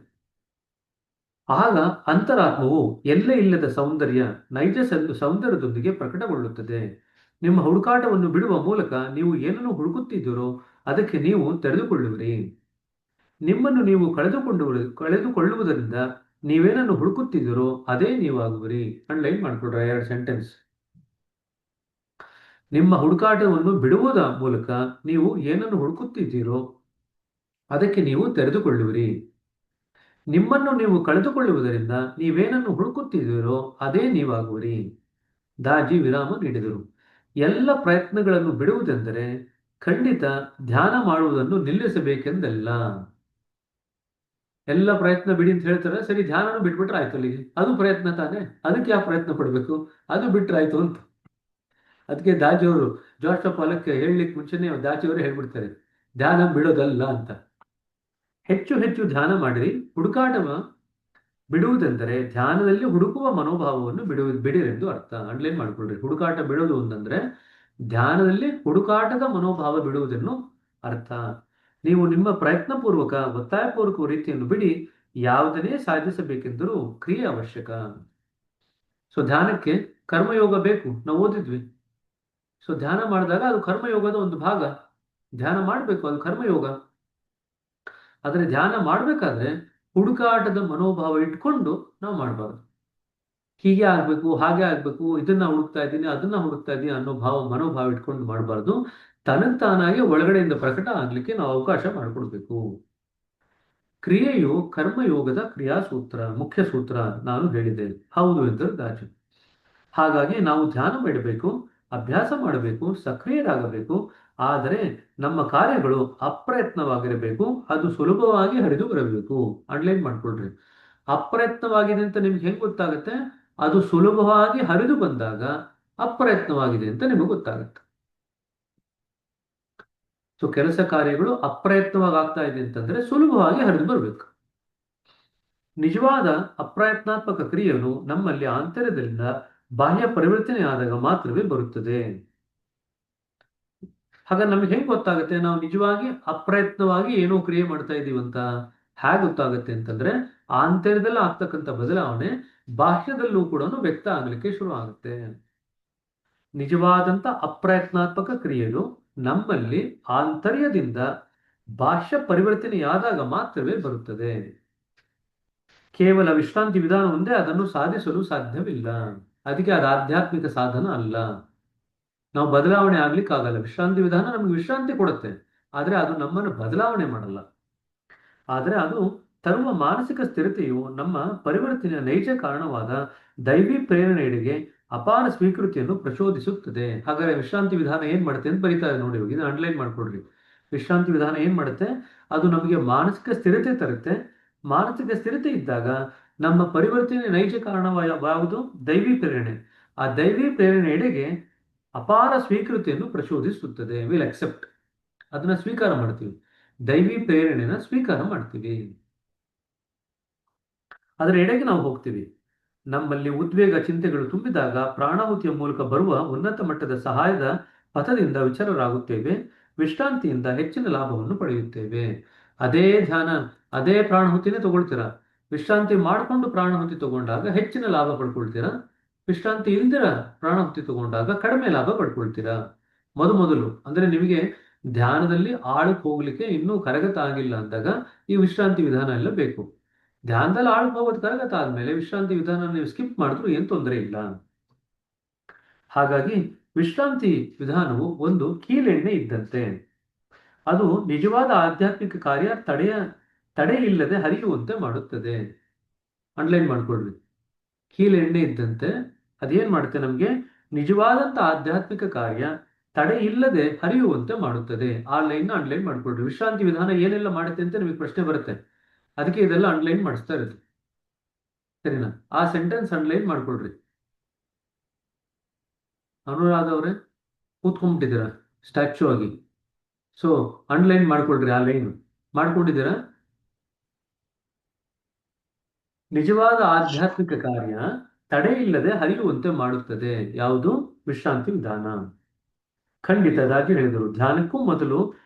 ಆಗ ಅಂತರಾತ್ಮವು ಎಲ್ಲೇ ಇಲ್ಲದ ಸೌಂದರ್ಯ, ನೈಜ ಸೌಂದರ್ಯದೊಂದಿಗೆ ಪ್ರಕಟಗೊಳ್ಳುತ್ತದೆ. ನಿಮ್ಮ ಹುಡುಕಾಟವನ್ನು ಬಿಡುವ ಮೂಲಕ ನೀವು ಏನನ್ನು ಹುಡುಕುತ್ತಿದ್ದೀರೋ ಅದಕ್ಕೆ ನೀವು ತೆರೆದುಕೊಳ್ಳುವಿರಿ. ನಿಮ್ಮನ್ನು ನೀವು ಕಳೆದುಕೊಳ್ಳುವುದರಿಂದ ನೀವೇನನ್ನು ಹುಡುಕುತ್ತಿದ್ದೀರೋ ಅದೇ ನೀವಾಗುವಿರಿ. Underline ಮಾಡ್ಕೊಳ್ರ 2 sentence. ನಿಮ್ಮ ಹುಡುಕಾಟವನ್ನು ಬಿಡುವುದ ಮೂಲಕ ನೀವು ಏನನ್ನು ಹುಡುಕುತ್ತಿದ್ದೀರೋ ಅದಕ್ಕೆ ನೀವು ತೆರೆದುಕೊಳ್ಳುವಿರಿ. ನಿಮ್ಮನ್ನು ನೀವು ಕಳೆದುಕೊಳ್ಳುವುದರಿಂದ ನೀವೇನನ್ನು ಹುಡುಕುತ್ತಿದ್ದೀರೋ ಅದೇ ನೀವಾಗುವಿರಿ. ದಾಜಿ ವಿರಾಮ ನೀಡಿದರು. ಎಲ್ಲ ಪ್ರಯತ್ನಗಳನ್ನು ಬಿಡುವುದೆಂದರೆ ಖಂಡಿತ ಧ್ಯಾನ ಮಾಡುವುದನ್ನು ನಿಲ್ಲಿಸಬೇಕೆಂದಲ್ಲ. ಎಲ್ಲ ಪ್ರಯತ್ನ ಬಿಡಿ ಅಂತ ಹೇಳ್ತಾರೆ. ಸರಿ, ಧ್ಯಾನನು ಬಿಟ್ಬಿಟ್ರೆ ಆಯ್ತು. ಅಲ್ಲಿಗೆ ಅದು ಪ್ರಯತ್ನ ತಾನೆ, ಅದಕ್ಕೆ ಯಾವ ಪ್ರಯತ್ನ ಪಡಬೇಕು? ಅದು ಬಿಟ್ರೆ ಆಯ್ತು ಅಂತ. ಅದಕ್ಕೆ ದಾಜಿಯವರು ಜೋಶ್ ಪಾಲಕ್ ಹೇಳಲಿಕ್ಕೆ ಮುಂಚೆನೆ ದಾಜಿಯವರು ಹೇಳ್ಬಿಡ್ತಾರೆ, ಧ್ಯಾನ ಬಿಡೋದಲ್ಲ ಅಂತ. ಹೆಚ್ಚು ಹೆಚ್ಚು ಧ್ಯಾನ ಮಾಡಿರಿ. ಹುಡುಕಾಟವ ಬಿಡುವುದೆಂದರೆ ಧ್ಯಾನದಲ್ಲಿ ಹುಡುಕುವ ಮನೋಭಾವವನ್ನು ಬಿಡಿರೆಂದು ಅರ್ಥ. ಅಂಡರ್ಲೈನ್ ಮಾಡ್ಕೊಳ್ರಿ. ಹುಡುಕಾಟ ಬಿಡೋದು ಅಂತಂದ್ರೆ ಧ್ಯಾನದಲ್ಲಿ ಹುಡುಕಾಟದ ಮನೋಭಾವ ಬಿಡುವುದನ್ನು ಅರ್ಥ. ನೀವು ನಿಮ್ಮ ಪ್ರಯತ್ನಪೂರ್ವಕ, ಒತ್ತಾಯಪೂರ್ವಕ ರೀತಿಯನ್ನು ಬಿಡಿ. ಯಾವುದನ್ನೇ ಸಾಧಿಸಬೇಕೆಂದರೂ ಕ್ರಿಯೆ ಅವಶ್ಯಕ. ಸೊ ಧ್ಯಾನಕ್ಕೆ ಕರ್ಮಯೋಗ ಬೇಕು, ನಾವು ಓದಿದ್ವಿ. ಸೊ ಧ್ಯಾನ ಮಾಡಿದಾಗ ಅದು ಕರ್ಮಯೋಗದ ಒಂದು ಭಾಗ. ಧ್ಯಾನ ಮಾಡಬೇಕು, ಅದು ಕರ್ಮಯೋಗ. ಆದರೆ ಧ್ಯಾನ ಮಾಡಬೇಕಾದ್ರೆ ಹುಡುಕಾಟದ ಮನೋಭಾವ ಇಟ್ಕೊಂಡು ನಾವು ಮಾಡಬಾರ್ದು. ಹೀಗೆ ಆಗ್ಬೇಕು, ಹಾಗೆ ಆಗ್ಬೇಕು, ಇದನ್ನ ಹುಡುಕ್ತಾ ಇದ್ದೀನಿ, ಅದನ್ನ ಹುಡುಕ್ತಾ ಇದ್ದೀನಿ ಅನ್ನೋ ಮನೋಭಾವ ಇಟ್ಕೊಂಡು ಮಾಡಬಾರ್ದು. ತಾನಾಗಿ ಒಳಗಡೆಯಿಂದ ಪ್ರಕಟ ಆಗ್ಲಿಕ್ಕೆ ನಾವು ಅವಕಾಶ ಮಾಡಿಕೊಡ್ಬೇಕು. ಕ್ರಿಯೆಯು ಕರ್ಮಯೋಗದ ಕ್ರಿಯಾಸೂತ್ರ, ಮುಖ್ಯ ಸೂತ್ರ ನಾನು ಹೇಳಿದ್ದೇನೆ. ಹೌದು ಎಂದರು ದಾಜು. ಹಾಗಾಗಿ ನಾವು ಧ್ಯಾನ ಮಾಡಬೇಕು, ಅಭ್ಯಾಸ ಮಾಡಬೇಕು, ಸಕ್ರಿಯರಾಗಬೇಕು. ಆದರೆ ನಮ್ಮ ಕಾರ್ಯಗಳು ಅಪ್ರಯತ್ನವಾಗಿರಬೇಕು. ಅದು ಸುಲಭವಾಗಿ ಹರಿದು ಬರಬೇಕು. ಅಂಡರ್ಲೈನ್ ಮಾಡ್ಕೊಳ್ರಿ. ಅಪ್ರಯತ್ನವಾಗಿದೆ ಅಂತ ನಿಮ್ಗೆ ಹೆಂಗ್ ಗೊತ್ತಾಗುತ್ತೆ? ಅದು ಸುಲಭವಾಗಿ ಹರಿದು ಬಂದಾಗ ಅಪ್ರಯತ್ನವಾಗಿದೆ ಅಂತ ನಿಮಗೆ ಗೊತ್ತಾಗುತ್ತೆ. ಸೊ ಕೆಲಸ ಕಾರ್ಯಗಳು ಅಪ್ರಯತ್ನವಾಗಿ ಆಗ್ತಾ ಇದೆ ಅಂತಂದ್ರೆ ಸುಲಭವಾಗಿ ಹರಿದು ಬರಬೇಕು. ನಿಜವಾದ ಅಪ್ರಯತ್ನಾತ್ಮಕ ಕ್ರಿಯೆಯನ್ನು ನಮ್ಮಲ್ಲಿ ಆಂತರ್ಯದಿಂದ ಬಾಹ್ಯ ಪರಿವರ್ತನೆ ಆದಾಗ ಮಾತ್ರವೇ ಬರುತ್ತದೆ. ಹಾಗಾದ್ರೆ ನಮ್ಗೆ ಹೆಂಗ್ ಗೊತ್ತಾಗುತ್ತೆ ನಾವು ನಿಜವಾಗಿ ಅಪ್ರಯತ್ನವಾಗಿ ಏನೋ ಕ್ರಿಯೆ ಮಾಡ್ತಾ ಇದೀವಿ ಅಂತ? ಹೇಗೆ ಗೊತ್ತಾಗುತ್ತೆ ಅಂತಂದ್ರೆ, ಆಂತರ್ಯದಲ್ಲಿ ಆಗ್ತಕ್ಕಂಥ ಬದಲಾವಣೆ ಬಾಹ್ಯದಲ್ಲೂ ಕೂಡ ವ್ಯಕ್ತ ಆಗ್ಲಿಕ್ಕೆ ಶುರು ಆಗುತ್ತೆ. ನಿಜವಾದಂತ ಅಪ್ರಯತ್ನಾತ್ಮಕ ಕ್ರಿಯೆಗಳು ನಮ್ಮಲ್ಲಿ ಆಂತರ್ಯದಿಂದ ಬಾಹ್ಯ ಪರಿವರ್ತನೆಯಾದಾಗ ಮಾತ್ರವೇ ಬರುತ್ತದೆ. ಕೇವಲ ವಿಶ್ರಾಂತಿ ವಿಧಾನ ಒಂದೇ ಅದನ್ನು ಸಾಧಿಸಲು ಸಾಧ್ಯವಿಲ್ಲ. ಅದಕ್ಕೆ ಅದು ಆಧ್ಯಾತ್ಮಿಕ ಸಾಧನ ಅಲ್ಲ. ನಾವು ಬದಲಾವಣೆ ಆಗ್ಲಿಕ್ಕಾಗಲ್ಲ. ವಿಶ್ರಾಂತಿ ವಿಧಾನ ನಮ್ಗೆ ವಿಶ್ರಾಂತಿ ಕೊಡುತ್ತೆ, ಆದ್ರೆ ಅದು ನಮ್ಮನ್ನು ಬದಲಾವಣೆ ಮಾಡಲ್ಲ. ಆದರೆ ಅದು ತರುವ ಮಾನಸಿಕ ಸ್ಥಿರತೆಯು ನಮ್ಮ ಪರಿವರ್ತನೆಯ ನೈಜ ಕಾರಣವಾದ ದೈವಿ ಪ್ರೇರಣೆಯೆಡೆಗೆ ಅಪಾರ ಸ್ವೀಕೃತಿಯನ್ನು ಪ್ರಚೋದಿಸುತ್ತದೆ. ಹಾಗಾದ್ರೆ ವಿಶ್ರಾಂತಿ ವಿಧಾನ ಏನ್ ಮಾಡುತ್ತೆ ಅಂತ ಬರೀತಾರೆ ನೋಡಿ, ಇವಾಗ ಇದನ್ನ ಅಂಡರ್ಲೈನ್ ಮಾಡ್ಕೊಡ್ರಿ. ವಿಶ್ರಾಂತಿ ವಿಧಾನ ಏನ್ ಮಾಡುತ್ತೆ? ಅದು ನಮಗೆ ಮಾನಸಿಕ ಸ್ಥಿರತೆ ತರುತ್ತೆ. ಮಾನಸಿಕ ಸ್ಥಿರತೆ ಇದ್ದಾಗ ನಮ್ಮ ಪರಿವರ್ತನೆ ನೈಜ ಕಾರಣವಾವುದು ದೈವಿ ಪ್ರೇರಣೆ. ಆ ದೈವಿ ಪ್ರೇರಣೆಯೆಡೆಗೆ ಅಪಾರ ಸ್ವೀಕೃತಿಯನ್ನು ಪ್ರಚೋದಿಸುತ್ತದೆ. ವಿಲ್ ಅಕ್ಸೆಪ್ಟ್, ಅದನ್ನ ಸ್ವೀಕಾರ ಮಾಡ್ತೀವಿ. ದೈವಿ ಪ್ರೇರಣೆನ ಸ್ವೀಕಾರ ಮಾಡ್ತೀವಿ, ಅದರ ಎಡೆಗೆ ನಾವು ಹೋಗ್ತೀವಿ. ನಮ್ಮಲ್ಲಿ ಉದ್ವೇಗ ಚಿಂತೆಗಳು ತುಂಬಿದಾಗ ಪ್ರಾಣಾಹುತಿಯ ಮೂಲಕ ಬರುವ ಉನ್ನತ ಮಟ್ಟದ ಸಹಾಯದ ಪಥದಿಂದ ವಿಚಾರರಾಗುತ್ತೇವೆ. ವಿಶ್ರಾಂತಿಯಿಂದ ಹೆಚ್ಚಿನ ಲಾಭವನ್ನು ಪಡೆಯುತ್ತೇವೆ. ಅದೇ ಧ್ಯಾನ, ಅದೇ ಪ್ರಾಣಾಹುತಿನೇ ತಗೊಳ್ತೀರಾ. ವಿಶ್ರಾಂತಿ ಮಾಡಿಕೊಂಡು ಪ್ರಾಣಾಹುತಿ ತಗೊಂಡಾಗ ಹೆಚ್ಚಿನ ಲಾಭ ಪಡ್ಕೊಳ್ತೀರಾ. ವಿಶ್ರಾಂತಿ ಇಲ್ದಿರ ಪ್ರಾಣಾಹುತಿ ತಗೊಂಡಾಗ ಕಡಿಮೆ ಲಾಭ ಪಡ್ಕೊಳ್ತೀರಾ. ಮೊದಲು ಅಂದ್ರೆ ನಿಮಗೆ ಧ್ಯಾನದಲ್ಲಿ ಆಳಕ್ಕೆ ಹೋಗ್ಲಿಕ್ಕೆ ಇನ್ನೂ ಕರಗತ ಆಗಿಲ್ಲ ಅಂದಾಗ ಈ ವಿಶ್ರಾಂತಿ ವಿಧಾನ ಎಲ್ಲ ಬೇಕು. ಧ್ಯಾನದಲ್ಲಿ ಆಳಕ್ಕೆ ಹೋಗೋದು ಕರಗತ ಆದ್ಮೇಲೆ ವಿಶ್ರಾಂತಿ ವಿಧಾನ ನೀವು ಸ್ಕಿಪ್ ಮಾಡಿದ್ರು ಏನ್ ತೊಂದರೆ ಇಲ್ಲ. ಹಾಗಾಗಿ ವಿಶ್ರಾಂತಿ ವಿಧಾನವು ಒಂದು ಕೀಲೆಣ್ಣೆ ಇದ್ದಂತೆ. ಅದು ನಿಜವಾದ ಆಧ್ಯಾತ್ಮಿಕ ಕಾರ್ಯ ತಡೆ ಇಲ್ಲದೆ ಹರಿಯುವಂತೆ ಮಾಡುತ್ತದೆ. ಅಂಡರ್ಲೈನ್ ಮಾಡ್ಕೊಳ್ರಿ. ಕೀಲೆಣ್ಣೆ ಇದ್ದಂತೆ ಅದೇನ್ ಮಾಡುತ್ತೆ? ನಮ್ಗೆ ನಿಜವಾದಂತ ಆಧ್ಯಾತ್ಮಿಕ ಕಾರ್ಯ ತಡೆ ಇಲ್ಲದೆ ಹರಿಯುವಂತೆ ಮಾಡುತ್ತದೆ. ಆ ಲೈನ್ ಅಂಡರ್ಲೈನ್ ಮಾಡ್ಕೊಳ್ರಿ. ವಿಶ್ರಾಂತಿ ವಿಧಾನ ಏನೆಲ್ಲ ಮಾಡುತ್ತೆ ಅಂತ ನಿಮಗೆ ಪ್ರಶ್ನೆ ಬರುತ್ತೆ, ಅದಕ್ಕೆ ಇದೆಲ್ಲ ಅಂಡರ್ಲೈನ್ ಮಾಡಿಸ್ತಾ ಇರೋದು. ಸರಿನಾ? ಆ ಸೆಂಟೆನ್ಸ್ ಅಂಡರ್ಲೈನ್ ಮಾಡ್ಕೊಳ್ರಿ. ಅನುರಾಧ ಅವರೇ ಕೂತ್ಕೊಂಡ್ಬಿಟ್ಟಿದ್ದೀರಾ ಸ್ಟ್ಯಾಚ್ಯೂ ಆಗಿ. ಸೊ ಅಂಡರ್ಲೈನ್ ಮಾಡ್ಕೊಳ್ರಿ, ಆ ಲೈನ್ ಮಾಡ್ಕೊಂಡಿದ್ದೀರಾ? ನಿಜವಾದ ಆಧ್ಯಾತ್ಮಿಕ ಕಾರ್ಯ ತಡೆ ಇಲ್ಲದೆ ಹರಿಯುವಂತೆ ಮಾಡುತ್ತದೆ. ಯಾವುದು? ವಿಶ್ರಾಂತಿ ವಿಧಾನ. ಖಂಡಿತದಾಗಿ ಹೇಳಿದರು. ಧ್ಯಾನಕ್ಕೂ ಮೊದಲು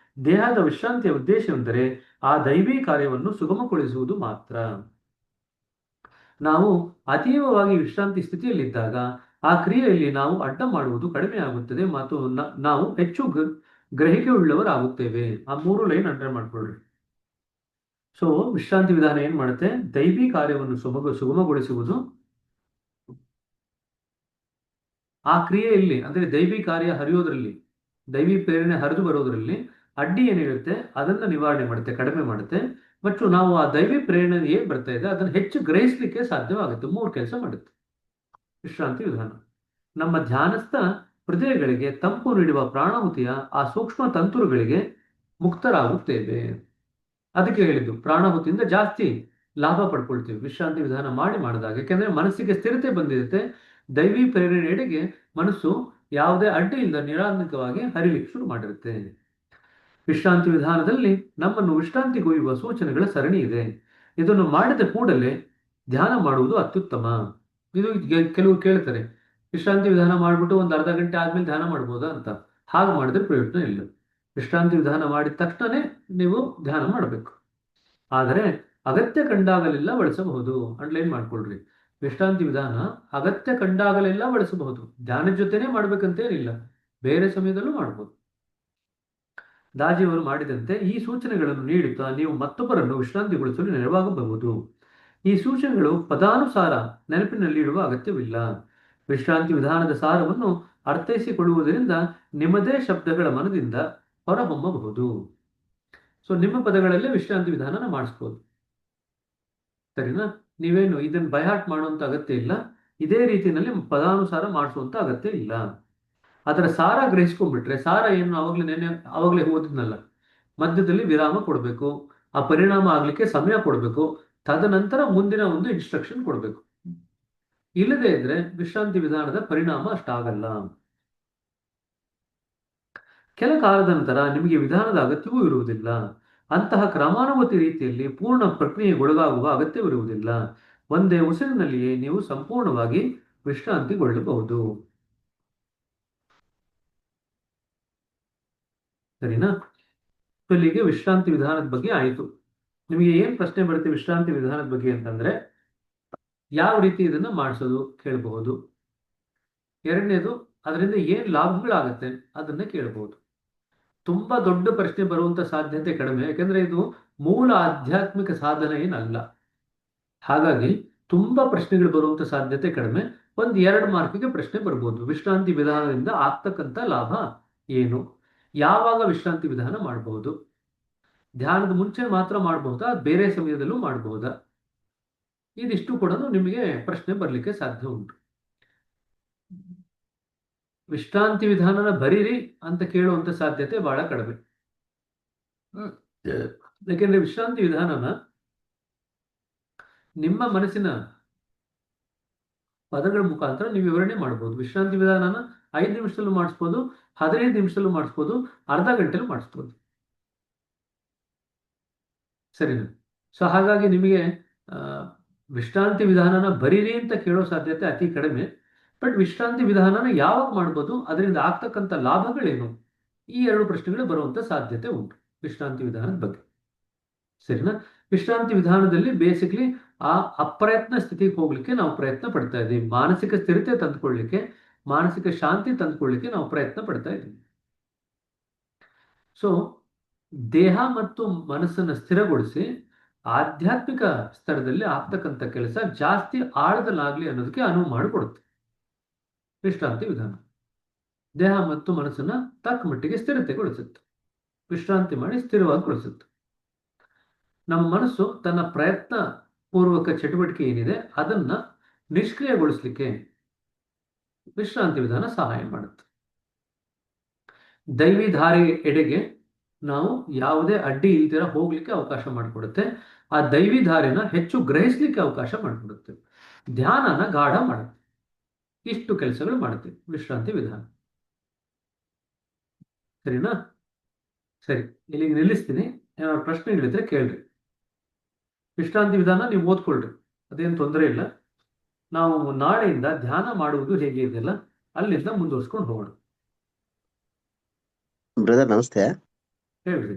ದೇಹದ ವಿಶ್ರಾಂತಿಯ ಉದ್ದೇಶವೆಂದರೆ ಆ ದೈವಿ ಕಾರ್ಯವನ್ನು ಸುಗಮಗೊಳಿಸುವುದು ಮಾತ್ರ. ನಾವು ಅತೀವವಾಗಿ ವಿಶ್ರಾಂತಿ ಸ್ಥಿತಿಯಲ್ಲಿದ್ದಾಗ ಆ ಕ್ರಿಯೆಯಲ್ಲಿ ನಾವು ಅಡ್ಡ ಮಾಡುವುದು ಕಡಿಮೆ ಆಗುತ್ತದೆ ಮತ್ತು ನಾವು ಹೆಚ್ಚು ಗ್ರಹಿಕೆ ಉಳ್ಳವರಾಗುತ್ತೇವೆ. ಆ 3 ಲೈನ್ ಅಂಡರ್ ಮಾಡ್ಕೊಳ್ರಿ. ಸೊ ವಿಶ್ರಾಂತಿ ವಿಧಾನ ಏನ್ ಮಾಡುತ್ತೆ? ದೈವಿ ಕಾರ್ಯವನ್ನು ಸುಗಮಗೊಳಿಸುವುದು. ಆ ಕ್ರಿಯೆಯಲ್ಲಿ ಅಂದ್ರೆ ದೈವಿ ಕಾರ್ಯ ಹರಿಯೋದ್ರಲ್ಲಿ, ದೈವಿ ಪ್ರೇರಣೆ ಹರಿದು ಬರೋದ್ರಲ್ಲಿ ಅಡ್ಡಿ ಏನಿರುತ್ತೆ ಅದನ್ನ ನಿವಾರಣೆ ಮಾಡುತ್ತೆ, ಕಡಿಮೆ ಮಾಡುತ್ತೆ. ಮತ್ತು ನಾವು ಆ ದೈವಿ ಪ್ರೇರಣೆ ಏನ್ ಬರ್ತಾ ಇದೆ ಅದನ್ನು ಹೆಚ್ಚು ಗ್ರಹಿಸಲಿಕ್ಕೆ ಸಾಧ್ಯವಾಗುತ್ತೆ. 3 ಕೆಲಸ ಮಾಡುತ್ತೆ ವಿಶ್ರಾಂತಿ ವಿಧಾನ. ನಮ್ಮ ಧ್ಯಾನಸ್ಥ ಹೃದಯಗಳಿಗೆ ತಂಪು ನೀಡುವ ಪ್ರಾಣಾಹುತಿಯ ಆ ಸೂಕ್ಷ್ಮ ತಂತುರುಗಳಿಗೆ ಮುಕ್ತರಾಗುತ್ತೇವೆ. ಅದಕ್ಕೆ ಹೇಳಿದ್ದು ಪ್ರಾಣಾಹುತಿಯಿಂದ ಜಾಸ್ತಿ ಲಾಭ ಪಡ್ಕೊಳ್ತೀವಿ ವಿಶ್ರಾಂತಿ ವಿಧಾನ ಮಾಡಿದಾಗ. ಯಾಕೆಂದ್ರೆ ಮನಸ್ಸಿಗೆ ಸ್ಥಿರತೆ ಬಂದಿರುತ್ತೆ. ದೈವಿ ಪ್ರೇರಣೆಯೆಡೆಗೆ ಮನಸ್ಸು ಯಾವುದೇ ಅಡ್ಡಿಯಿಂದ ನಿರಾಂತಕವಾಗಿ ಹರಿಲಿಕ್ಕೆ ಶುರು ಮಾಡಿರುತ್ತೆ. ವಿಶ್ರಾಂತಿ ವಿಧಾನದಲ್ಲಿ ನಮ್ಮನ್ನು ವಿಶ್ರಾಂತಿಗೊಯ್ಯುವ ಸೂಚನೆಗಳ ಸರಣಿ ಇದೆ. ಇದನ್ನು ಮಾಡಿದ ಕೂಡಲೇ ಧ್ಯಾನ ಮಾಡುವುದು ಅತ್ಯುತ್ತಮ. ಇದು ಕೆಲವು ಕೇಳ್ತಾರೆ, ವಿಶ್ರಾಂತಿ ವಿಧಾನ ಮಾಡಿಬಿಟ್ಟು ಒಂದು ಅರ್ಧ ಗಂಟೆ ಆದ್ಮೇಲೆ ಧ್ಯಾನ ಮಾಡ್ಬೋದಾ ಅಂತ. ಹಾಗೆ ಮಾಡಿದ್ರೆ ಪ್ರಯೋಜನ ಇಲ್ಲ. ವಿಶ್ರಾಂತಿ ವಿಧಾನ ಮಾಡಿದ ತಕ್ಷಣನೇ ನೀವು ಧ್ಯಾನ ಮಾಡಬೇಕು. ಆದರೆ ಅಗತ್ಯ ಕಂಡಾಗಲೆಲ್ಲ ಬಳಸಬಹುದು. ಅಂಡರ್ಲೈನ್ ಮಾಡ್ಕೊಳ್ರಿ. ವಿಶ್ರಾಂತಿ ವಿಧಾನ ಅಗತ್ಯ ಕಂಡಾಗಲೆಲ್ಲ ಬಳಸಬಹುದು. ಧ್ಯಾನದ ಜೊತೆನೆ ಮಾಡ್ಬೇಕಂತೇನಿಲ್ಲ, ಬೇರೆ ಸಮಯದಲ್ಲೂ ಮಾಡಬಹುದು. ದಾಜಿಯವರು ಮಾಡಿದಂತೆ ಈ ಸೂಚನೆಗಳನ್ನು ನೀಡುತ್ತಾ ನೀವು ಮತ್ತೊಬ್ಬರನ್ನು ವಿಶ್ರಾಂತಿಗೊಳಿಸಲು ನೆರವಾಗಬಹುದು. ಈ ಸೂಚನೆಗಳು ಪದಾನುಸಾರ ನೆನಪಿನಲ್ಲಿಡುವ ಅಗತ್ಯವಿಲ್ಲ. ವಿಶ್ರಾಂತಿ ವಿಧಾನದ ಸಾರವನ್ನು ಅರ್ಥೈಸಿಕೊಳ್ಳುವುದರಿಂದ ನಿಮ್ಮದೇ ಶಬ್ದಗಳ ಮನದಿಂದ ಹೊರಹೊಮ್ಮಬಹುದು. ಸೊ ನಿಮ್ಮ ಪದಗಳಲ್ಲೇ ವಿಶ್ರಾಂತಿ ವಿಧಾನನ ಮಾಡಿಸ್ಬೋದು. ಸರಿನಾ? ನೀವೇನು ಇದನ್ನು ಬೈಹಾಟ್ ಮಾಡುವಂತ ಅಗತ್ಯ ಇಲ್ಲ. ಇದೇ ರೀತಿಯಲ್ಲಿ ಪದಾನುಸಾರ ಮಾಡಿಸುವಂತ ಅಗತ್ಯ ಇಲ್ಲ. ಅದರ ಸಾರ ಗ್ರಹಿಸ್ಕೊಂಡ್ಬಿಟ್ರೆ, ಸಾರ ಏನು ಅವಾಗಲೇ ಓದಿದ್ನಲ್ಲ, ಮಧ್ಯದಲ್ಲಿ ವಿರಾಮ ಕೊಡಬೇಕು, ಆ ಪರಿಣಾಮ ಆಗ್ಲಿಕ್ಕೆ ಸಮಯ ಕೊಡಬೇಕು, ತದನಂತರ ಮುಂದಿನ ಒಂದು ಇನ್ಸ್ಟ್ರಕ್ಷನ್ ಕೊಡಬೇಕು. ಇಲ್ಲದೆ ಇದ್ರೆ ವಿಶ್ರಾಂತಿ ವಿಧಾನದ ಪರಿಣಾಮ ಅಷ್ಟಾಗಲ್ಲ. ಕೆಲ ಕಾಲದ ನಂತರ ನಿಮಗೆ ವಿಧಾನದ ಅಗತ್ಯವೂ ಇರುವುದಿಲ್ಲ. ಅಂತಹ ಕ್ರಮಾನುಗತ ರೀತಿಯಲ್ಲಿ ಪೂರ್ಣ ಪ್ರಕ್ರಿಯೆಗೊಳಗಾಗುವ ಅಗತ್ಯವಿರುವುದಿಲ್ಲ. ಒಂದೇ ಉಸಿರಿನಲ್ಲಿಯೇ ನೀವು ಸಂಪೂರ್ಣವಾಗಿ ವಿಶ್ರಾಂತಿಗೊಳ್ಳಬಹುದು. ಸರಿನಾ? ಸೊ ಇಲ್ಲಿಗೆ ವಿಶ್ರಾಂತಿ ವಿಧಾನದ ಬಗ್ಗೆ ಆಯಿತು. ನಿಮಗೆ ಏನ್ ಪ್ರಶ್ನೆ ಬರುತ್ತೆ ವಿಶ್ರಾಂತಿ ವಿಧಾನದ ಬಗ್ಗೆ ಅಂತಂದ್ರೆ, ಯಾವ ರೀತಿ ಇದನ್ನ ಮಾಡಿಸೋದು ಕೇಳಬಹುದು. ಎರಡನೇದು, ಅದರಿಂದ ಏನ್ ಲಾಭಗಳಾಗತ್ತೆ ಅದನ್ನ ಕೇಳಬಹುದು. ತುಂಬಾ ದೊಡ್ಡ ಪ್ರಶ್ನೆ ಬರುವಂತ ಸಾಧ್ಯತೆ ಕಡಿಮೆ, ಯಾಕಂದ್ರೆ ಇದು ಮೂಲ ಆಧ್ಯಾತ್ಮಿಕ ಸಾಧನ ಏನಲ್ಲ. ಹಾಗಾಗಿ ತುಂಬಾ ಪ್ರಶ್ನೆಗಳು ಬರುವಂತ ಸಾಧ್ಯತೆ ಕಡಿಮೆ. ಒಂದ್ 2 ಮಾರ್ಕಿಗೆ ಪ್ರಶ್ನೆ ಬರ್ಬೋದು. ವಿಶ್ರಾಂತಿ ವಿಧಾನದಿಂದ ಆಗ್ತಕ್ಕಂಥ ಲಾಭ ಏನು, ಯಾವಾಗ ವಿಶ್ರಾಂತಿ ವಿಧಾನ ಮಾಡಬಹುದು, ಧ್ಯಾನದ ಮುಂಚೆ ಮಾತ್ರ ಮಾಡಬಹುದಾ, ಬೇರೆ ಸಮಯದಲ್ಲೂ ಮಾಡಬಹುದಾ, ಇದಿಷ್ಟು ಕೂಡ ನಿಮಗೆ ಪ್ರಶ್ನೆ ಬರ್ಲಿಕ್ಕೆ ಸಾಧ್ಯ ಉಂಟು. ವಿಶ್ರಾಂತಿ ವಿಧಾನನ ಬರೀರಿ ಅಂತ ಕೇಳುವಂತ ಸಾಧ್ಯತೆ ಬಹಳ ಕಡಿಮೆ. ಯಾಕೆಂದ್ರೆ ವಿಶ್ರಾಂತಿ ವಿಧಾನನ ನಿಮ್ಮ ಮನಸ್ಸಿನ ಪದಗಳ ಮುಖಾಂತರ ನೀವು ವಿವರಣೆ ಮಾಡಬಹುದು. ವಿಶ್ರಾಂತಿ ವಿಧಾನನ 5 ನಿಮಿಷದಲ್ಲೂ ಮಾಡಿಸ್ಬೋದು, 15 ನಿಮಿಷದಲ್ಲೂ ಮಾಡಿಸ್ಬೋದು, ಅರ್ಧ ಗಂಟೆಲೂ ಮಾಡಿಸ್ಬೋದು. ಸರಿನಾ? ಸೊ ಹಾಗಾಗಿ ನಿಮಗೆ ವಿಶ್ರಾಂತಿ ವಿಧಾನನ ಬರೀರಿ ಅಂತ ಕೇಳೋ ಸಾಧ್ಯತೆ ಅತಿ ಕಡಿಮೆ. ಬಟ್ ವಿಶ್ರಾಂತಿ ವಿಧಾನನ ಯಾವಾಗ ಮಾಡ್ಬೋದು, ಅದರಿಂದ ಆಗ್ತಕ್ಕಂಥ ಲಾಭಗಳೇನು, ಈ 2 ಪ್ರಶ್ನೆಗಳು ಬರುವಂತ ಸಾಧ್ಯತೆ ಉಂಟು ವಿಶ್ರಾಂತಿ ವಿಧಾನದ ಬಗ್ಗೆ. ಸರಿನಾ? ವಿಶ್ರಾಂತಿ ವಿಧಾನದಲ್ಲಿ ಬೇಸಿಕ್ಲಿ ಆ ಅಪ್ರಯತ್ನ ಸ್ಥಿತಿಗೆ ಹೋಗ್ಲಿಕ್ಕೆ ನಾವು ಪ್ರಯತ್ನ ಪಡ್ತಾ ಇದ್ದೀವಿ. ಮಾನಸಿಕ ಸ್ಥಿರತೆ ತಂದುಕೊಳ್ಳಿಕ್ಕೆ, ಮಾನಸಿಕ ಶಾಂತಿ ತಂದುಕೊಳ್ಳಿಕ್ಕೆ ನಾವು ಪ್ರಯತ್ನ ಪಡ್ತಾ ಇದ್ದೀವಿ. ಸೊ ದೇಹ ಮತ್ತು ಮನಸ್ಸನ್ನು ಸ್ಥಿರಗೊಳಿಸಿ ಆಧ್ಯಾತ್ಮಿಕ ಸ್ತರದಲ್ಲಿ ಆಗ್ತಕ್ಕಂಥ ಕೆಲಸ ಜಾಸ್ತಿ ಆಳದಲ್ಲಾಗ್ಲಿ ಅನ್ನೋದಕ್ಕೆ ಅನುವು ಮಾಡಿಕೊಡುತ್ತೆ ವಿಶ್ರಾಂತಿ ವಿಧಾನ. ದೇಹ ಮತ್ತು ಮನಸ್ಸನ್ನ ತಕ್ಕ ಮಟ್ಟಿಗೆ ಸ್ಥಿರತೆಗೊಳಿಸುತ್ತೆ, ವಿಶ್ರಾಂತಿ ಮಾಡಿ ಸ್ಥಿರವಾಗಿಗೊಳಿಸುತ್ತೆ. ನಮ್ಮ ಮನಸ್ಸು ತನ್ನ ಪ್ರಯತ್ನ ಪೂರ್ವಕ ಚಟುವಟಿಕೆ ಏನಿದೆ ಅದನ್ನ ನಿಷ್ಕ್ರಿಯಗೊಳಿಸ್ಲಿಕ್ಕೆ ವಿಶ್ರಾಂತಿ ವಿಧಾನ ಸಹಾಯ ಮಾಡುತ್ತೆ. ದೈವಿ ಧಾರೆ ಎಡೆಗೆ ನಾವು ಯಾವುದೇ ಅಡ್ಡಿ ಇಲ್ದಿರ ಹೋಗ್ಲಿಕ್ಕೆ ಅವಕಾಶ ಮಾಡಿಕೊಡುತ್ತೆ. ಆ ದೈವಿ ಧಾರೆನ ಹೆಚ್ಚು ಗ್ರಹಿಸ್ಲಿಕ್ಕೆ ಅವಕಾಶ ಮಾಡಿಕೊಡುತ್ತೆ. ಧ್ಯಾನನ ಗಾಢ ಮಾಡುತ್ತೆ. ಇಷ್ಟು ಕೆಲಸಗಳು ಮಾಡುತ್ತೆ ವಿಶ್ರಾಂತಿ ವಿಧಾನ. ಸರಿನಾ? ಸರಿ, ಇಲ್ಲಿಗೆ ನಿಲ್ಲಿಸ್ತೀನಿ. ಏನಾದ್ರು ಪ್ರಶ್ನೆಗಳಿದ್ರೆ ಕೇಳ್ರಿ. ವಿಶ್ರಾಂತಿ ವಿಧಾನ ನೀವು ಓದ್ಕೊಳ್ರಿ, ಅದೇನು ತೊಂದರೆ ಇಲ್ಲ. ನಾವು ನಾಳೆಯಿಂದ ಧ್ಯಾನ ಮಾಡುವುದು ಹೇಗೆ ಇದೆಯಲ್ಲ ಅಲ್ಲಿಂದ ಮುಂದುವರ್ಸ್ಕೊಂಡು ಹೋಗೋಣ. ಬ್ರದರ್ ನಮಸ್ತೆ. ಹೇಳ್ರಿ.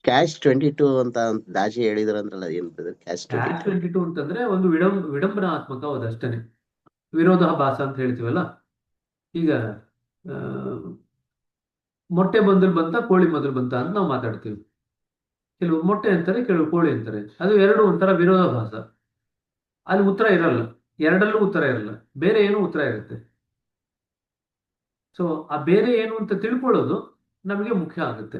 ಕ್ಯಾಶ್ 22 ಅಂತ ದಾಜಿ ಹೇಳಿದ್ರಂದ್ರಲ್ಲ, ಏನ್ ಬ್ರದರ್ ಕ್ಯಾಶ್ ಕ್ಯಾಶ್ 22? 22 ಅಂತಂದ್ರೆ ಒಂದು ವಿಡಂಬನಾತ್ಮಕವಾದ ಅಷ್ಟೇನೆ, ವಿರೋಧಾಭಾಸ ಅಂತ ಹೇಳ್ತೀವಲ್ಲ. ಈಗ ಮೊಟ್ಟೆ ಮೊದಲು ಬಂತ ಕೋಳಿ ಮೊದಲು ಬಂತ ಅಂತ ನಾವು ಮಾತಾಡ್ತೀವಿ. ಕೆಲವು ಮೊಟ್ಟೆ ಅಂತಾರೆ, ಕೆಲವು ಕೋಳಿ ಅಂತಾರೆ. ಅದು ಎರಡು ಒಂಥರ ವಿರೋಧಾಭಾಸ. ಅಲ್ಲಿ ಉತ್ತರ ಇರಲ್ಲ, ಎರಡಲ್ಲೂ ಉತ್ತರ ಇರಲ್ಲ, ಬೇರೆ ಏನೋ ಉತ್ತರ ಇರುತ್ತೆ. ಸೊ ಆ ಬೇರೆ ಏನು ಅಂತ ತಿಳ್ಕೊಳ್ಳೋದು ನಮಗೆ ಮುಖ್ಯ ಆಗುತ್ತೆ.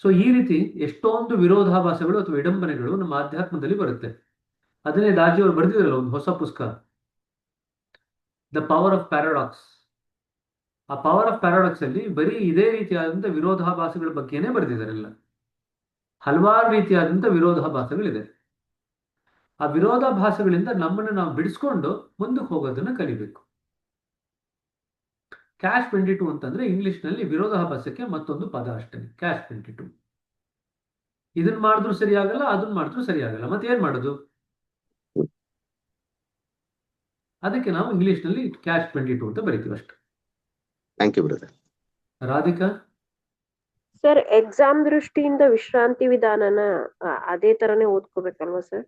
ಸೊ ಈ ರೀತಿ ಎಷ್ಟೊಂದು ವಿರೋಧಾಭಾಸಗಳು ಅಥವಾ ವಿಡಂಬನೆಗಳು ನಮ್ಮ ಆಧ್ಯಾತ್ಮದಲ್ಲಿ ಬರುತ್ತೆ. ಅದನ್ನೇ ದಾಜಿ ಅವರು ಬರೆದಿದ್ರಲ್ಲ ಒಂದು ಹೊಸ ಪುಸ್ತಕ, ದ ಪವರ್ ಆಫ್ ಪ್ಯಾರಾಡಾಕ್ಸ್. ಆ ಪವರ್ ಆಫ್ ಪ್ಯಾರಾಡಾಕ್ಸ್ ಅಲ್ಲಿ ಬರೀ ಇದೇ ರೀತಿಯಾದಂಥ ವಿರೋಧಾಭಾಸಗಳ ಬಗ್ಗೆನೇ ಬರೆದಿದ್ದಾರೆಲ್ಲ. ಹಲವಾರು ರೀತಿಯಾದಂಥ ವಿರೋಧಾಭಾಸಗಳಿದೆ. ಆ ವಿರೋಧಾಭಾಸಗಳಿಂದ ನಮ್ಮನ್ನು ನಾವು ಬಿಡಿಸ್ಕೊಂಡು ಮುಂದಕ್ಕೆ ಹೋಗೋದನ್ನ ಕಲಿಬೇಕು. ಕ್ಯಾಶ್ 22 ಅಂತಂದ್ರೆ ಇಂಗ್ಲಿಷ್ನಲ್ಲಿ ವಿರೋಧಾಭಾಸಕ್ಕೆ ಮತ್ತೊಂದು ಪದ ಅಷ್ಟೇ, ಕ್ಯಾಶ್ 22. ಇದನ್ನ ಮಾಡಿದ್ರು ಸರಿಯಾಗಲ್ಲ, ಅದನ್ನ ಮಾಡಿದ್ರು ಸರಿಯಾಗಲ್ಲ, ಮತ್ತೆ ಏನ್ ಮಾಡೋದು? ಅದಕ್ಕೆ ನಾವು ಇಂಗ್ಲಿಷ್ನಲ್ಲಿ ಕ್ಯಾಶ್ 22 ಅಂತ ಬರಿತೀವಿ ಅಷ್ಟೇ. Thank you brother. Radhika? Sir, exam ದೃಷ್ಟಿಯಿಂದ ವಿಶ್ರಾಂತಿ ವಿಧಾನನ ಅದೇ ತರನೇ ಓದ್ಕೋಬೇಕಲ್ವಾ ಸರ್?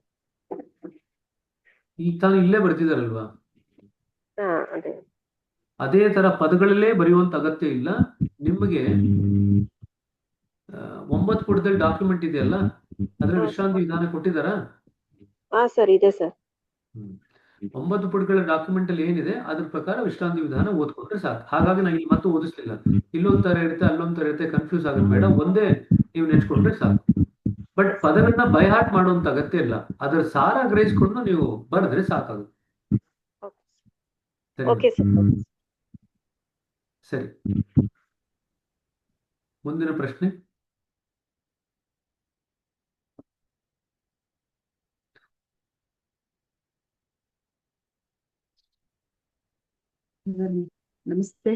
ಈಗ ತಾನು ಇಲ್ಲೇ ಬರ್ತಿದಾರಲ್ವಾ, ಅದೇ ಅದೇ ತರ ಪದಗಳಲ್ಲೇ ಬರೆಯುವಂತ ಅಗತ್ಯ ಇಲ್ಲ. ನಿಮಗೆ 9 ಪುಟದಲ್ಲಿ ಡಾಕ್ಯುಮೆಂಟ್ ಇದೆಯಲ್ಲ, ಅದ್ರ ವಿಶ್ರಾಂತಿ ವಿಧಾನ ಕೊಟ್ಟಿದ್ದಾರಾ? ಸರ್ ಇದೆ ಸರ್. 9 ಪುಟಗಳ ಡಾಕ್ಯುಮೆಂಟ್ ಅಲ್ಲಿ ಏನಿದೆ ಅದ್ರ ಪ್ರಕಾರ ವಿಶ್ರಾಂತಿ ವಿಧಾನ ಓದ್ಕೊಂಡ್ರೆ ಸಾಕು. ಹಾಗಾಗಿ ನಾನು ಇಲ್ಲಿ ಮತ್ತೆ ಓದಿಸ್ಲಿಲ್ಲ. ಇಲ್ಲೊಂಥರ ಇರುತ್ತೆ, ಅಲ್ಲೊಂಥರ ಇರುತ್ತೆ, ಕನ್ಫ್ಯೂಸ್ ಆಗೋದು ಬೇಡ, ಒಂದೇ ನೀವು ನೆಚ್ಕೊಂಡ್ರೆ ಸಾಕು. ಬಟ್ ಪದಗಳನ್ನ ಬೈಹಾಟ್ ಮಾಡುವಂತ ಅಗತ್ಯ ಇಲ್ಲ, ಅದರ ಸಾರ ಗ್ರಹಿಸ್ಕೊಂಡು ನೀವು ಬರೆದ್ರೆ ಸಾಕಾಗುತ್ತೆ. ಸರಿ, ಮುಂದಿನ ಪ್ರಶ್ನೆ. ನಮಸ್ತೆ.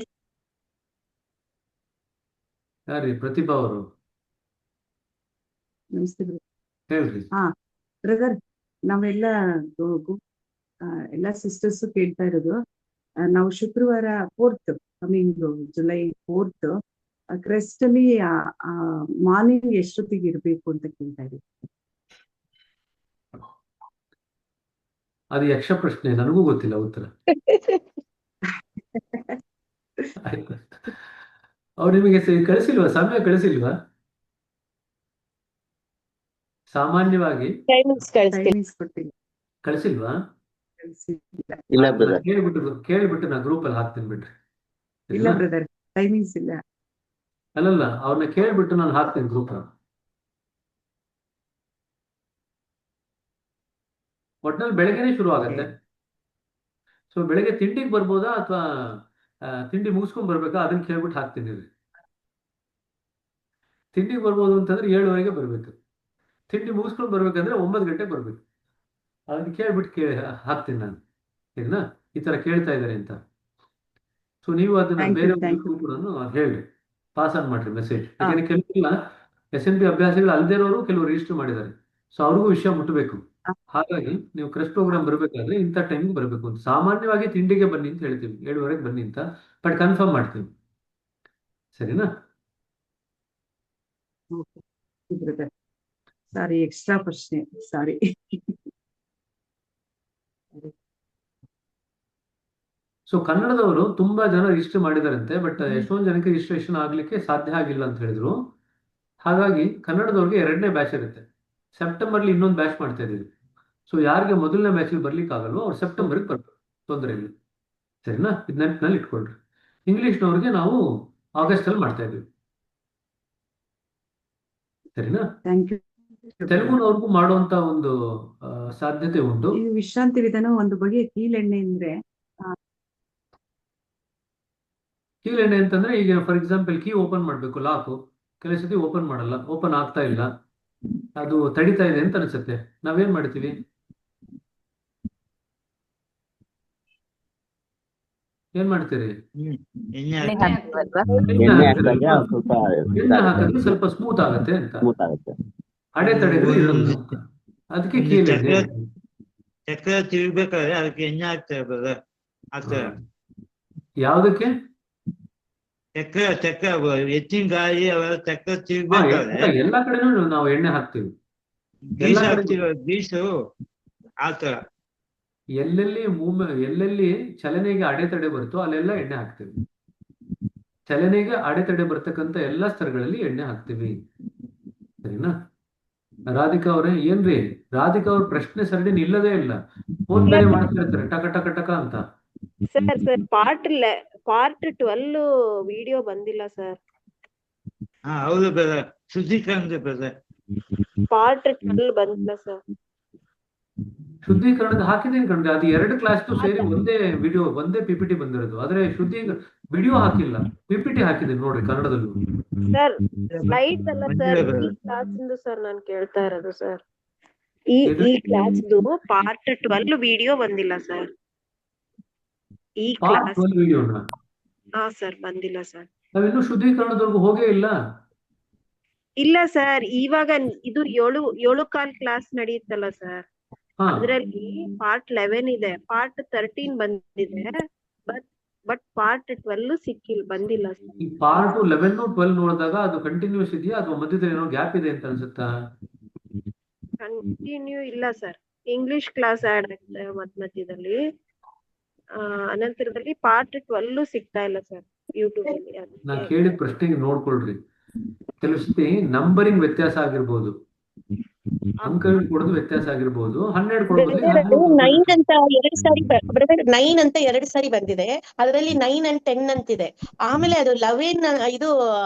ಯಾರಿ? ಪ್ರತಿಭಾ ಅವರು. ನಮಸ್ತೆ ಹೇಳ್ರಿ. ಬ್ರದರ್, ನಾವೆಲ್ಲ ಎಲ್ಲ ಸಿಸ್ಟರ್ಸ್ ಕೇಳ್ತಾ ಇರೋದು, ನಾವು ಶುಕ್ರವಾರ 4th coming July 4th crest ಅಲ್ಲಿ ಮಾರ್ನಿಂಗ್ ಎಷ್ಟೊತ್ತಿಗೆ ಇರ್ಬೇಕು ಅಂತ ಕೇಳ್ತಾ ಇದ್ದೀವಿ. ಅದು ಯಕ್ಷ ಪ್ರಶ್ನೆ, ನನಗೂ ಗೊತ್ತಿಲ್ಲ ಉತ್ತರ. ಆಯ್ತು, ಅವ್ರು ನಿಮಗೆ ಕಳಿಸಿಲ್ವಾ, ಸಮಯ ಕಳಿಸಿಲ್ವಾ? ಸಾಮಾನ್ಯವಾಗಿ ಟೈಮಿಂಗ್ಸ್ ಕಳಿಸ್ತೀನಿ. ಟೈಮಿಂಗ್ಸ್ ಕೊಟ್ಟಿಲ್ಲ. ಕಳಿಸಿಲ್ವಾ? ಕಳ್ಸಿಲ್ಲ. ಇಲ್ಲ ಆಯ್ತು, ಬ್ರದರ್. ನಾನು ಕೇಳ್ಬಿಟ್ಟು ನಾ ಗ್ರೂಪ್ ಅಲ್ಲಿ ಹಾಕ್ತೀನಿ ಬಿಡ್ರಿ. ಇಲ್ಲ ಸರಿನಾ? ಬ್ರದರ್, ಟೈಮಿಂಗ್ಸ್ ಇಲ್ಲ. ಅಲ್ಲಲ್ಲ, ಅವ್ರನ್ನ ಕೇಳ್ಬಿಟ್ಟು ನಾನು ಹಾಕ್ತೀನಿ ಗ್ರೂಪ್. ಒಟ್ನಲ್ಲಿ ಬೆಳಗ್ಗೆನೆ ಶುರು ಆಗತ್ತೆ. ಸೊ ಬೆಳಗ್ಗೆ ತಿಂಡಿಗೆ ಬರ್ಬೋದಾ ಅಥವಾ ತಿಂಡಿ ಮುಗಿಸ್ಕೊಂಡ್ ಬರ್ಬೇಕಾ ಅದನ್ನ ಕೇಳ್ಬಿಟ್ಟು ಹಾಕ್ತೀನಿ ರೀ. ತಿಂಡಿಗೆ ಬರ್ಬೋದು ಅಂತಂದ್ರೆ 7:30ಗೆ ಬರ್ಬೇಕು. ತಿಂಡಿ ಮುಗಿಸ್ಕೊಂಡು ಬರ್ಬೇಕಂದ್ರೆ 9 ಗಂಟೆಗೆ ಬರ್ಬೇಕು. ಅದನ್ನ ಕೇಳ್ಬಿಟ್ಟು ಹಾಕ್ತೀನಿ ನಾನು. ಸರಿನಾ? ಈ ತರ ಕೇಳ್ತಾ ಇದ್ದಾರೆ ಅಂತ. ಸೊ ನೀವು ಅದನ್ನ Thank you, ಬೇರೆ thank you. ಕೂಡ ಹೇಳ್ರಿ, ಪಾಸ್ ಆನ್ ಮಾಡ್ರಿ ಮೆಸೇಜ್. ಯಾಕಂದ್ರೆ ಕೆಲವೆಲ್ಲ SNP ಅಭ್ಯಾಸಗಳು ಅಲ್ಲದೆ ಇರೋರು ಕೆಲವರು ರಿಜಿಸ್ಟರ್ ಮಾಡಿದ್ದಾರೆ. ಸೊ ಅವ್ರಿಗೂ ವಿಷಯ ಮುಟ್ಟಬೇಕು. ಹಾಗಾಗಿ ನೀವು ಕ್ರೆಸ್ಟ್ ಪ್ರೋಗ್ರಾಮ್ ಬರ್ಬೇಕಾದ್ರೆ ಇಂಥ ಟೈಮಿಗೆ ಬರಬೇಕು ಅಂತ. ಸಾಮಾನ್ಯವಾಗಿ ತಿಂಡಿಗೆ ಬನ್ನಿ ಅಂತ ಹೇಳ್ತೀವಿ, 7:30ಗೆ ಬನ್ನಿ ಅಂತ, ಬಟ್ ಕನ್ಫರ್ಮ್ ಮಾಡ್ತೀವಿ. ಸರಿನಾ? ಬ್ರದರ್ ಸಾರಿ, ಎಕ್ಸ್ಟ್ರಾ ಪ್ರಶ್ನೆ, ಸಾರಿ. ಸೊ ಕನ್ನಡದವರು ತುಂಬಾ ಜನ ರಿಜಿಸ್ಟರ್ ಮಾಡಿದಾರಂತೆ, ಬಟ್ ಎಷ್ಟೊಂದು ಜನಕ್ಕೆ ರಿಜಿಸ್ಟ್ರೇಷನ್ ಆಗ್ಲಿಕ್ಕೆ ಸಾಧ್ಯ ಆಗಿಲ್ಲ ಅಂತ ಹೇಳಿದ್ರು. ಹಾಗಾಗಿ ಕನ್ನಡದವ್ರಿಗೆ 2ನೇ ಬ್ಯಾಚ್ ಇರುತ್ತೆ. ಸೆಪ್ಟೆಂಬರ್ಲಿ ಇನ್ನೊಂದು ಬ್ಯಾಚ್ ಮಾಡ್ತಾ ಇದೀವಿ. ಸೊ ಯಾರಿಗೆ ಮೊದಲನೇ ಬ್ಯಾಚಿಗೆ ಬರ್ಲಿಕ್ಕೆ ಆಗಲ್ವೋ ಅವ್ರು ಸೆಪ್ಟೆಂಬರ್ಗೆ ಬರ್ಬೇಕು, ತೊಂದರೆ ಇಲ್ಲ. ಸರಿನಾ? ಇದು ನೆನಪಿನಲ್ಲಿ ಇಟ್ಕೊಳ್ರಿ. ಇಂಗ್ಲಿಷ್ನವ್ರಿಗೆ ನಾವು ಆಗಸ್ಟ್ ಅಲ್ಲಿ ಮಾಡ್ತಾ ಇದೀವಿ. ಸರಿನಾ? Thank you. ತೆಲುಗುನವ್ರಿಗೂ ಮಾಡುವಂತ ಒಂದು ಸಾಧ್ಯತೆ ಉಂಟು. ಈ ವಿಶ್ರಾಂತಿ ವಿಧಾನ ಒಂದು ಬಗೆಯ ಕೀಲೆಣ್ಣೆ ಅಂದ್ರೆ ಕೀಲೆಣ್ಣೆ ಅಂತಂದ್ರೆ, ಈಗ ಫಾರ್ ಎಕ್ಸಾಂಪಲ್ ಕೀ ಓಪನ್ ಮಾಡ್ಬೇಕು, ಲಾಕು ಕೆಲವು ಸತಿ ಓಪನ್ ಮಾಡಲ್ಲ, ಓಪನ್ ಆಗ್ತಾ ಇಲ್ಲ, ಅದು ತಡಿತಾ ಇದೆ ಅಂತ ಅನ್ಸುತ್ತೆ. ನಾವೇನ್ ಮಾಡ್ತೀವಿ? ಏನ್ ಮಾಡ್ತೀರಿ? ಎಣ್ಣೆ ಎಣ್ಣೆ ಹಾಕಿದಾಗ ಸ್ವಲ್ಪ ಎಣ್ಣೆ ಹಾಕಿದ್ರೆ ಸ್ವಲ್ಪ ಸ್ಮೂತ್ ಆಗತ್ತೆ ಅಂತ. ಸ್ಮೂತ್ ಆಗುತ್ತೆ. ಅಡೆತಡೆಗಳು ಇರಲ್ಲ, ಅದಕ್ಕೆ ಕೀಲೆಣ್ಣೆ. ಚಕ್ರ ತಿರುಗ್ಬೇಕಾದ್ರೆ ಅದಕ್ಕೆ ಎಣ್ಣೆ ಹಾಕ್ತಾರೆ ಬ್ರದರ್. ಹಾಕ್ತಾರೆ ಯಾವ್ದಕ್ಕೆ? ಚಕ್ರ ಎತ್ತಿನ ಗಾಳಿ ಅವೆಲ್ಲ ಚಕ್ರ ತಿರುಗ್ಬೇಕಾದ್ರೆ ಎಲ್ಲಾ ಕಡೆನೂ ನಾವು ಎಣ್ಣೆ ಹಾಕ್ತೀವಿ. ಗ್ರೀಸ್ ಹಾಕ್ತಿರೋ ಗ್ರೀಸು ಹಾಕ್ತಾರ. ಎಲ್ಲೆಲ್ಲಿ ಚಲನೆಗೆ ಅಡೆತಡೆ ಬರುತ್ತೋ ಅಲ್ಲೆಲ್ಲ ಎಣ್ಣೆ ಹಾಕ್ತೀವಿ. ಚಲನೆಗೆ ಅಡೆತಡೆ ಬರ್ತಕ್ಕಂಥ ಎಲ್ಲಾ ಸ್ತರಗಳಲ್ಲಿ ಎಣ್ಣೆ ಹಾಕ್ತೀವಿ. ಸರಿನಾ? ರಾಧಿಕಾ ಅವ್ರೆ, ಏನ್ರಿ ರಾಧಿಕಾ ಅವ್ರ ಪ್ರಶ್ನೆ ಸರಣಿ ನಿಲ್ಲದೇ ಇಲ್ಲ, ಫೋನ್ ಬೇರೆ ಮಾಡ್ತಾ ಇರ್ತಾರೆ ಟಕ ಟಕ ಟಕ ಅಂತ. ಸರ್ ಪಾರ್ಟ್ 12 ವಿಡಿಯೋ ಬಂದಿಲ್ಲ ಸರ್. ಹಾ ಹೌದು ಬ್ರದರ್, ಶುದ್ಧೀಕರಣ ಬ್ರದರ್. ಪಾರ್ಟ್ 12 ಬಂದಿಲ್ಲ ಸರ್. ಶುದ್ಧೀಕರಣದ ಹಾಕಿದ್ದೀನಿ ಕಣ್ರಿ, ಅದು 2 ಕ್ಲಾಸ್ ಸೇರಿ ಒಂದೇ ವಿಡಿಯೋ, ಒಂದೇ PPT ಬಂದಿರೋದು. ಆದ್ರೆ ವಿಡಿಯೋ ಹಾಕಿಲ್ಲ, PPT ಹಾಕಿದ್ದೀನಿ ನೋಡ್ರಿ ಕನ್ನಡದಲ್ಲೂ. ಸರ್ ಸ್ಲೈಡ್ಸ್ ಅಲ್ಲ ಸರ್, ಈ ಕ್ಲಾಸ್ ಸರ್ ನಾನು ಕೇಳ್ತಾ ಇರೋದು ಸರ್. ಈ ಕ್ಲಾಸ್ದು ಪಾರ್ಟ್ 12 ವಿಡಿಯೋ ಬಂದಿಲ್ಲ ಸರ್. ಈ ಕ್ಲಾಸ್ ವಿಡಿಯೋನ ಹಾ ಸರ್ ಬಂದಿಲ್ಲ ಸರ್. ನಾವಿನ್ನೂ ಶುದ್ಧೀಕರಣದವರೆಗೂ ಹೋಗೇ ಇಲ್ಲ. ಇಲ್ಲ ಸರ್, ಇವಾಗ ಇದು 7:15 ಕ್ಲಾಸ್ ನಡೆಯುತ್ತಲ್ಲ ಸರ್, ಅದ್ರಲ್ಲಿ ಪಾರ್ಟ್ 11 ಇದೆ, ಪಾರ್ಟ್ 13 ಬಂದಿದೆ, ಬಟ್ ಪಾರ್ಟ್ 12 ಬಂದಿಲ್ಲ ಸರ್. ಈ ಪಾರ್ಟ್ 11 12 ನೋಡಿದಾಗ ಅದು ಕಂಟಿನ್ಯೂಸ್ ಇದೆಯಾ ಅಥವಾ ಮಧ್ಯದಲ್ಲಿ ಏನೋ ಗ್ಯಾಪ್ ಇದೆ ಅಂತ ಅನ್ಸುತ್ತಾ? ಕಂಟಿನ್ಯೂ ಇಲ್ಲ ಸರ್, ಇಂಗ್ಲಿಷ್ ಕ್ಲಾಸ್ ಆಡ್ ಆಗ್ತದೆ ಮಧ್ಯದಲ್ಲಿ. ಅನಂತರದಲ್ಲಿ ಪಾರ್ಟ್ 12 ಸಿಗ್ತಾ ಇಲ್ಲ ಸರ್ ಯೂಟ್ಯೂಬ್ ಅಲ್ಲಿ. ನಾ ಕೇಳಿದ ಪ್ರಶ್ನೆಗೆ ನೋಡ್ಕೊಳ್ರಿ, ಕೆಲವು ಸತಿ ನಂಬರಿಂಗ್ ವ್ಯತ್ಯಾಸ ಆಗಿರ್ಬೋದು, ಅಂಕಗಳು ಕೊಡೋದು ವ್ಯತ್ಯಾಸ ಆಗಿರ್ಬೋದು. 12 ಕೊಡೋದು 9 ಅಂತ 2 ಸಾರಿ ಬ್ರದರ್, 9 ಅಂತ 2 ಸಾರಿ ಬಂದಿದೆ. ಅದರಲ್ಲಿ 9 and 10 ಅಂತಿದೆ. ಆಮೇಲೆ ಅದು 11 ಇದು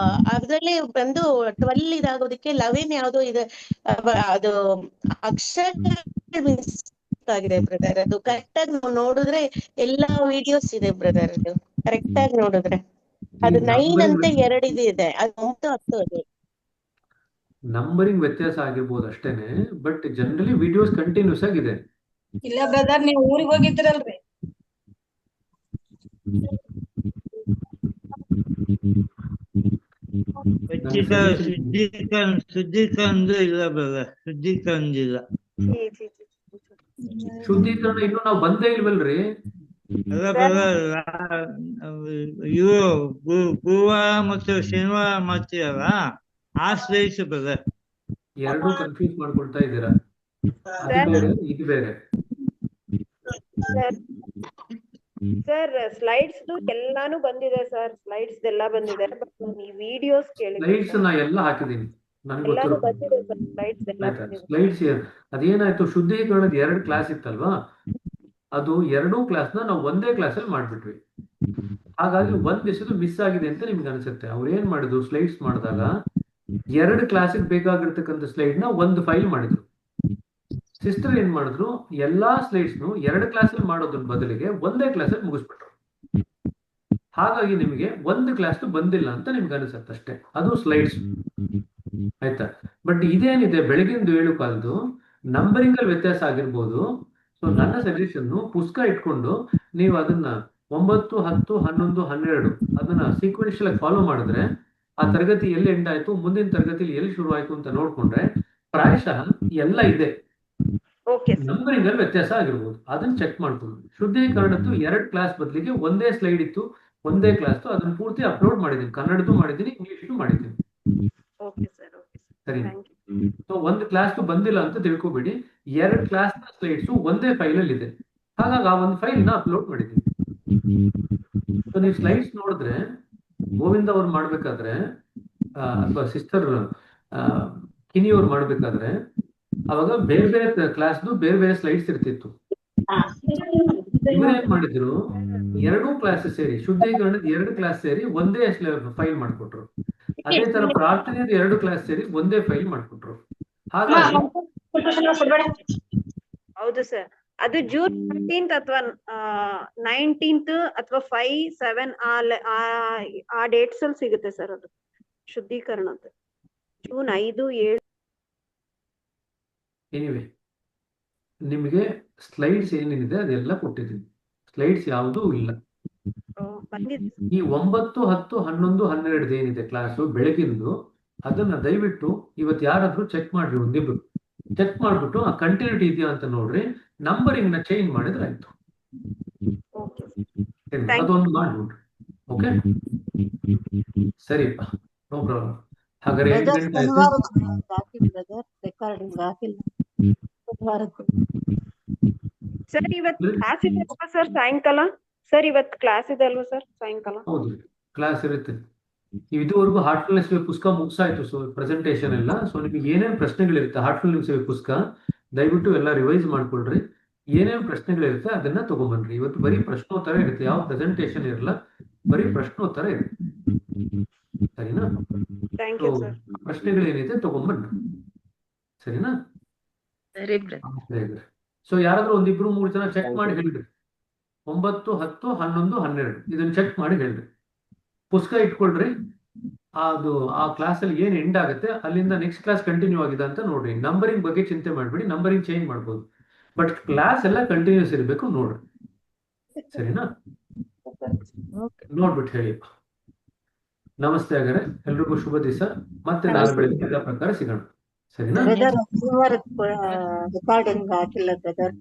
ಅದರಲ್ಲಿ ಬಂದು 12 ಇದಾಗೋದಕ್ಕೆ 11 ಯಾವ್ದೋ ಇದೆ, ಅದು ಅಕ್ಷರ ಮಿಸ್ ಆಗಿದೆ ಬ್ರದರ್. ಅದು ಕರೆಕ್ಟ್ ಆಗಿ ನಾವು ನೋಡಿದ್ರೆ ಎಲ್ಲಾ ವಿಡಿಯೋಸ್ ಇದೆ ಬ್ರದರ್, ಅದು ಕರೆಕ್ಟ್ ಆಗಿ ನೋಡಿದ್ರೆ ಅದು 9 ಅಂತ 2 ಇದೆ, ಅದು 9 10 ಅದು ನಂಬರಿಂಗ್ ವ್ಯತ್ಯಾಸ ಆಗಿರ್ಬೋದು ಅಷ್ಟೇನೆ, ಬಟ್ ಜನರಲಿ ವಿಡಿಯೋಸ್ ಕಂಟಿನ್ಯೂಸ್ ಆಗಿದೆ. ಇಲ್ಲ ಬ್ರದರ್, ನೀವು ಊರಿಗೆ ಹೋಗಿದ್ರಲ್ರಿ? ಶುದ್ಧೀಕರಣ ಇಲ್ಲ ಬ್ರದರ್, ಶುದ್ಧೀಕರಣ ಇಲ್ಲ. ಶುದ್ಧೀಕರಣ ಇನ್ನು ನಾವು ಬಂದೇ ಇಲ್ವಲ್ರಿ. ಅಲ್ಲ brother, ಇವು ಗುರುವಾರ ಮತ್ತು ಶನಿವಾರ ಮಾಡ್ತೀರಲ್ಲ ಆ ಸ್ಲೈಡ್ಸ್ ಬ್ರದರ್. ಎರಡು ಕನ್ಫ್ಯೂಸ್ ಮಾಡ್ಕೊಳ್ತಾ ಇದ್ದೀರಾ. ಅದು ಬೇರೆ ಇದು ಬೇರೆ. ಸರ್ ಸ್ಲೈಡ್ಸ್ ಎಲ್ಲಾನು ಬಂದಿದೆ ಸರ್, ಸ್ಲೈಡ್ಸ್ ಎಲ್ಲ ಬಂದಿದೆ. ಬಟ್ ನಾನು ಈ ವಿಡಿಯೋಸ್ ಸ್ಲೈಡ್ಸ್ ನಾ ಎಲ್ಲ ಹಾಕಿದ್ದೀನಿ, ನನಗೆ ಎಲ್ಲಾನು ಗೊತ್ತಿರೋ ಬಂದಿದೆ ಸರ್, ಸ್ಲೈಡ್ಸ್ ಎಲ್ಲ ಆಯ್ತಾ. ಬಂದಿದೆ. ಸ್ಲೈಡ್ಸ್ ಅದೇನಾಯ್ತು, ಶುದ್ಧೀಕರಣದ 2 ಕ್ಲಾಸ್ ಇತ್ತಲ್ವಾ, ಅದು 2 ಕ್ಲಾಸ್ನ ನಾವು ಒಂದೇ ಕ್ಲಾಸಲ್ಲಿ ಮಾಡ್ಬಿಟ್ವಿ. ಹಾಗಾಗಿ ಒಂದ್ ದಿವಸದ ಮಿಸ್ ಆಗಿದೆ ಅಂತ ನಿಮ್ಗೆ ಅನ್ಸುತ್ತೆ. ಅವ್ರು ಏನ್ ಮಾಡಿದ್ರು, ಸ್ಲೈಡ್ಸ್ ಮಾಡಿದಾಗ 2 ಕ್ಲಾಸಿಗೆ ಬೇಕಾಗಿರ್ತಕ್ಕಂಥ ಸ್ಲೈಡ್ ನ ಒಂದು ಫೈಲ್ ಮಾಡಿದ್ರು. ಸಿಸ್ಟರ್ ಏನ್ ಮಾಡಿದ್ರು, ಎಲ್ಲಾ ಸ್ಲೈಡ್ಸ್ನು 2 ಕ್ಲಾಸಲ್ಲಿ ಮಾಡೋದ್ರ ಬದಲಿಗೆ ಒಂದೇ ಕ್ಲಾಸಲ್ಲಿ ಮುಗಿಸ್ಬಿಟ್ರು. ಹಾಗಾಗಿ ನಿಮಗೆ ಒಂದು ಕ್ಲಾಸ್ ಬಂದಿಲ್ಲ ಅಂತ ನಿಮ್ಗೆ ಅನಿಸುತ್ತೆ ಅಷ್ಟೇ, ಅದು ಸ್ಲೈಡ್ಸ್ ಆಯ್ತಾ. ಬಟ್ ಇದೇನಿದೆ ಬೆಳಗಿಂದ 7 ಕಾಲದ್ದು ನಂಬರಿಂಗ್ ಅಲ್ಲಿ ವ್ಯತ್ಯಾಸ ಆಗಿರ್ಬೋದು. ಸೊ ನನ್ನ ಸಜೆಷನ್, ಪುಸ್ತಕ ಇಟ್ಕೊಂಡು ನೀವು ಅದನ್ನ 9, 10, 11, 12 ಅದನ್ನ ಸೀಕ್ವೆನ್ಶಿಯಲ್ ಆಗಿ ಫಾಲೋ ಮಾಡಿದ್ರೆ ಆ ತರಗತಿ ಎಲ್ಲಿ ಎಂಡ್ ಆಯ್ತು, ಮುಂದಿನ ತರಗತಿಲಿ ಎಲ್ಲಿ ಶುರು ಆಯ್ತು ಅಂತ ನೋಡ್ಕೊಂಡ್ರೆ ಪ್ರಾಯಶಃ ಎಲ್ಲ ಇದೆ. ನಂಬರಿಂಗ್ ಅಲ್ಲಿ ವ್ಯತ್ಯಾಸ ಆಗಿರ್ಬೋದು, ಅದನ್ನ ಚೆಕ್ ಮಾಡ್ಕೊಂಡು. ಶುದ್ಧೀಕರಣದ್ದು 2 ಕ್ಲಾಸ್ ಬದಲಿಗೆ ಒಂದೇ ಸ್ಲೈಡ್ ಇತ್ತು, ಒಂದೇ ಕ್ಲಾಸ್. ಅದನ್ನ ಪೂರ್ತಿ ಅಪ್ಲೋಡ್ ಮಾಡಿದ್ದೀನಿ, ಕನ್ನಡದ್ದು ಮಾಡಿದ್ದೀನಿ, ಇಂಗ್ಲಿಷ್ ಮಾಡಿದ್ದೀನಿ. ಸರಿ. ಸೊ ಒಂದು ಕ್ಲಾಸ್ ಬಂದಿಲ್ಲ ಅಂತ ತಿಳ್ಕೊಬೇಡಿ, 2 ಕ್ಲಾಸ್ ನ ಸ್ಲೈಡ್ಸ್ ಒಂದೇ ಫೈಲ್ ಅಲ್ಲಿ ಇದೆ. ಹಾಗಾಗಿ ಆ ಒಂದು ಫೈಲ್ ನ ಅಪ್ಲೋಡ್ ಮಾಡಿದ್ದೀನಿ. ಸೊ ನೀವು ಸ್ಲೈಡ್ಸ್ ನೋಡಿದ್ರೆ ಗೋವಿಂದ ಅವ್ರು ಮಾಡ್ಬೇಕಾದ್ರೆ ಅಥವಾ ಸಿಸ್ಟರ್ ಕಿನಿ ಅವ್ರು ಮಾಡ್ಬೇಕಾದ್ರೆ ಅವಾಗ ಬೇರೆ ಬೇರೆ ಕ್ಲಾಸ್ದು ಬೇರೆ ಬೇರೆ ಸ್ಲೈಡ್ಸ್ ಇರ್ತಿತ್ತು. ಇವ್ರೇನ್ ಮಾಡಿದ್ರು, 2 ಕ್ಲಾಸ್ ಸೇರಿ, ಶುದ್ಧೀಕರಣದ 2 ಕ್ಲಾಸ್ ಸೇರಿ ಒಂದೇ ಫೈಲ್ ಮಾಡ್ಕೊಟ್ರು. ಅದೇ ತರ ಪ್ರಾರ್ಥನೆದ 2 ಕ್ಲಾಸ್ ಸೇರಿ ಒಂದೇ ಫೈಲ್ ಮಾಡ್ಕೊಟ್ರು. ಹಾಗಾಗಿ ಹೌದು ಸರ್, ಅದು ಜೂನ್ 13th ಅಥವಾ 19th ಅಥವಾ 5, 7 ಆ ಡೇಟ್ಸ್ ಅಲ್ಲಿ ಸಿಗುತ್ತೆ ಸರ್. ಅದು ಶುದ್ಧೀಕರಣದ್ದು ಜೂನ್ 5, 7. ಎನಿವೆ ನಿಮಗೆ ಸ್ಲೈಡ್ಸ್ ಏನೇನಿದೆ ಅದೆಲ್ಲ ಕೊಟ್ಟಿದ್ದೀನಿ, ಸ್ಲೈಡ್ಸ್ ಯಾವುದೂ ಇಲ್ಲ. ಈ 9, 10, 11, 12 ಏನಿದೆ ಕ್ಲಾಸು ಬೆಳಗಿಂದು, ಅದನ್ನ ದಯವಿಟ್ಟು ಇವತ್ತು ಯಾರಾದ್ರೂ ಚೆಕ್ ಮಾಡ್ರಿ, ಒಂದಿಬ್ರು ಚೆಕ್ ಮಾಡ್ಬಿಟ್ಟು ಆ ಕಂಟಿನ್ಯೂಟಿ ಇದೆಯಾ ಅಂತ ನೋಡ್ರಿ. ನಂಬರಿಂಗ್ ನ ಚೇಂಜ್ ಮಾಡಿದ್ರೆ ಆಯ್ತು. ಅದೊಂದು ಮಾಡ್ಬಿಡ್ರಿ. ಓಕೆ, ಸರಿಪ್ಪ, ನೋ ಪ್ರಾಬ್ಲಮ್. ಹಾಗಾದ್ರೆ 8 ಗಂಟೆ ಸರ್ ಇವತ್ತು ಕ್ಲಾಸ್ ಇದೆ ಅಲ್ವಾ ಸರ್ ಸಾಯಂಕಾಲ? ಸರ್ ಇವತ್ತು ಕ್ಲಾಸ್ ಇದೆ ಅಲ್ವಾ ಸರ್ ಸಾಯಂಕಾಲ? ಹೌದು, ಕ್ಲಾಸ್ ಇರುತ್ತೆ. ಇದುವರೆಗೂ ಹಾರ್ಟ್ಫುಲ್ನೆಸ್ ಪುಸ್ತಕ ಮುಗಿಸಾಯ್ತು. ಸೊ ಪ್ರೆಸೆಂಟೇಶನ್ ಎಲ್ಲ. ಸೊ ನಿಮಗೆ ಏನೇನು ಪ್ರಶ್ನೆಗಳಿರುತ್ತೆ ಹಾರ್ಟ್ಫುಲ್ನೆಸ್ ಪುಸ್ತಕ ದಯವಿಟ್ಟು ಎಲ್ಲ ರಿವೈಸ್ ಮಾಡ್ಕೊಳ್ರಿ. ಏನೇನು ಪ್ರಶ್ನೆಗಳಿರುತ್ತೆ ಅದನ್ನ ತಗೊಂಡ್ಬನ್ರಿ. ಇವತ್ತು ಬರೀ ಪ್ರಶ್ನೋತ್ತರ ಇರುತ್ತೆ, ಯಾವ ಪ್ರೆಸೆಂಟೇಶನ್ ಇರಲ್ಲ, ಬರೀ ಪ್ರಶ್ನೋತ್ತರ ಇರುತ್ತೆ. ಸರಿನಾ? ಪ್ರಶ್ನೆಗಳೇನಿದೆ ತಗೊಂಡ್ಬನ್ರಿ. ಸರಿನಾ? ಸೊ ಯಾರಾದ್ರೂ 1, 2, 3 ಜನ ಚೆಕ್ ಮಾಡಿ ಹೇಳ್ರಿ. 9, 10, 11, 12 ಇದನ್ನ ಚೆಕ್ ಮಾಡಿ ಹೇಳ್ರಿ. ಪುಸ್ತಕ ಇಟ್ಕೊಳ್ರಿ. ಅದು ಆ ಕ್ಲಾಸಲ್ಲಿ ಏನ್ ಎಂಡ್ ಆಗುತ್ತೆ ಅಲ್ಲಿಂದ ನೆಕ್ಸ್ಟ್ ಕ್ಲಾಸ್ ಕಂಟಿನ್ಯೂ ಆಗಿದೆ ಅಂತ ನೋಡ್ರಿ. ನಂಬರಿಂಗ್ ಬಗ್ಗೆ ಚಿಂತೆ ಮಾಡ್ಬೇಡಿ, ನಂಬರಿಂಗ್ ಚೇಂಜ್ ಮಾಡ್ಬೋದು, ಬಟ್ ಕ್ಲಾಸ್ ಎಲ್ಲ ಕಂಟಿನ್ಯೂಸ್ ಇರಬೇಕು ನೋಡ್ರಿ. ಸರಿನಾ? ನೋಡ್ಬಿಟ್ಟು ಹೇಳಿ. ನಮಸ್ತೆ. ಹಾಗಾದ್ರೆ ಎಲ್ರಿಗೂ ಶುಭ ದಿವಸ. ಮತ್ತೆ ನಾಳೆ ಬೆಳಿಗ್ಗೆ ಎಲ್ಲ ಪ್ರಕಾರ ಸಿಗೋಣ. ಸರಿನಾ? ರೆಕಾರ್ಡಿಂಗ್ ಹಾಕಿಲ್ಲ ಬ್ರದರ್.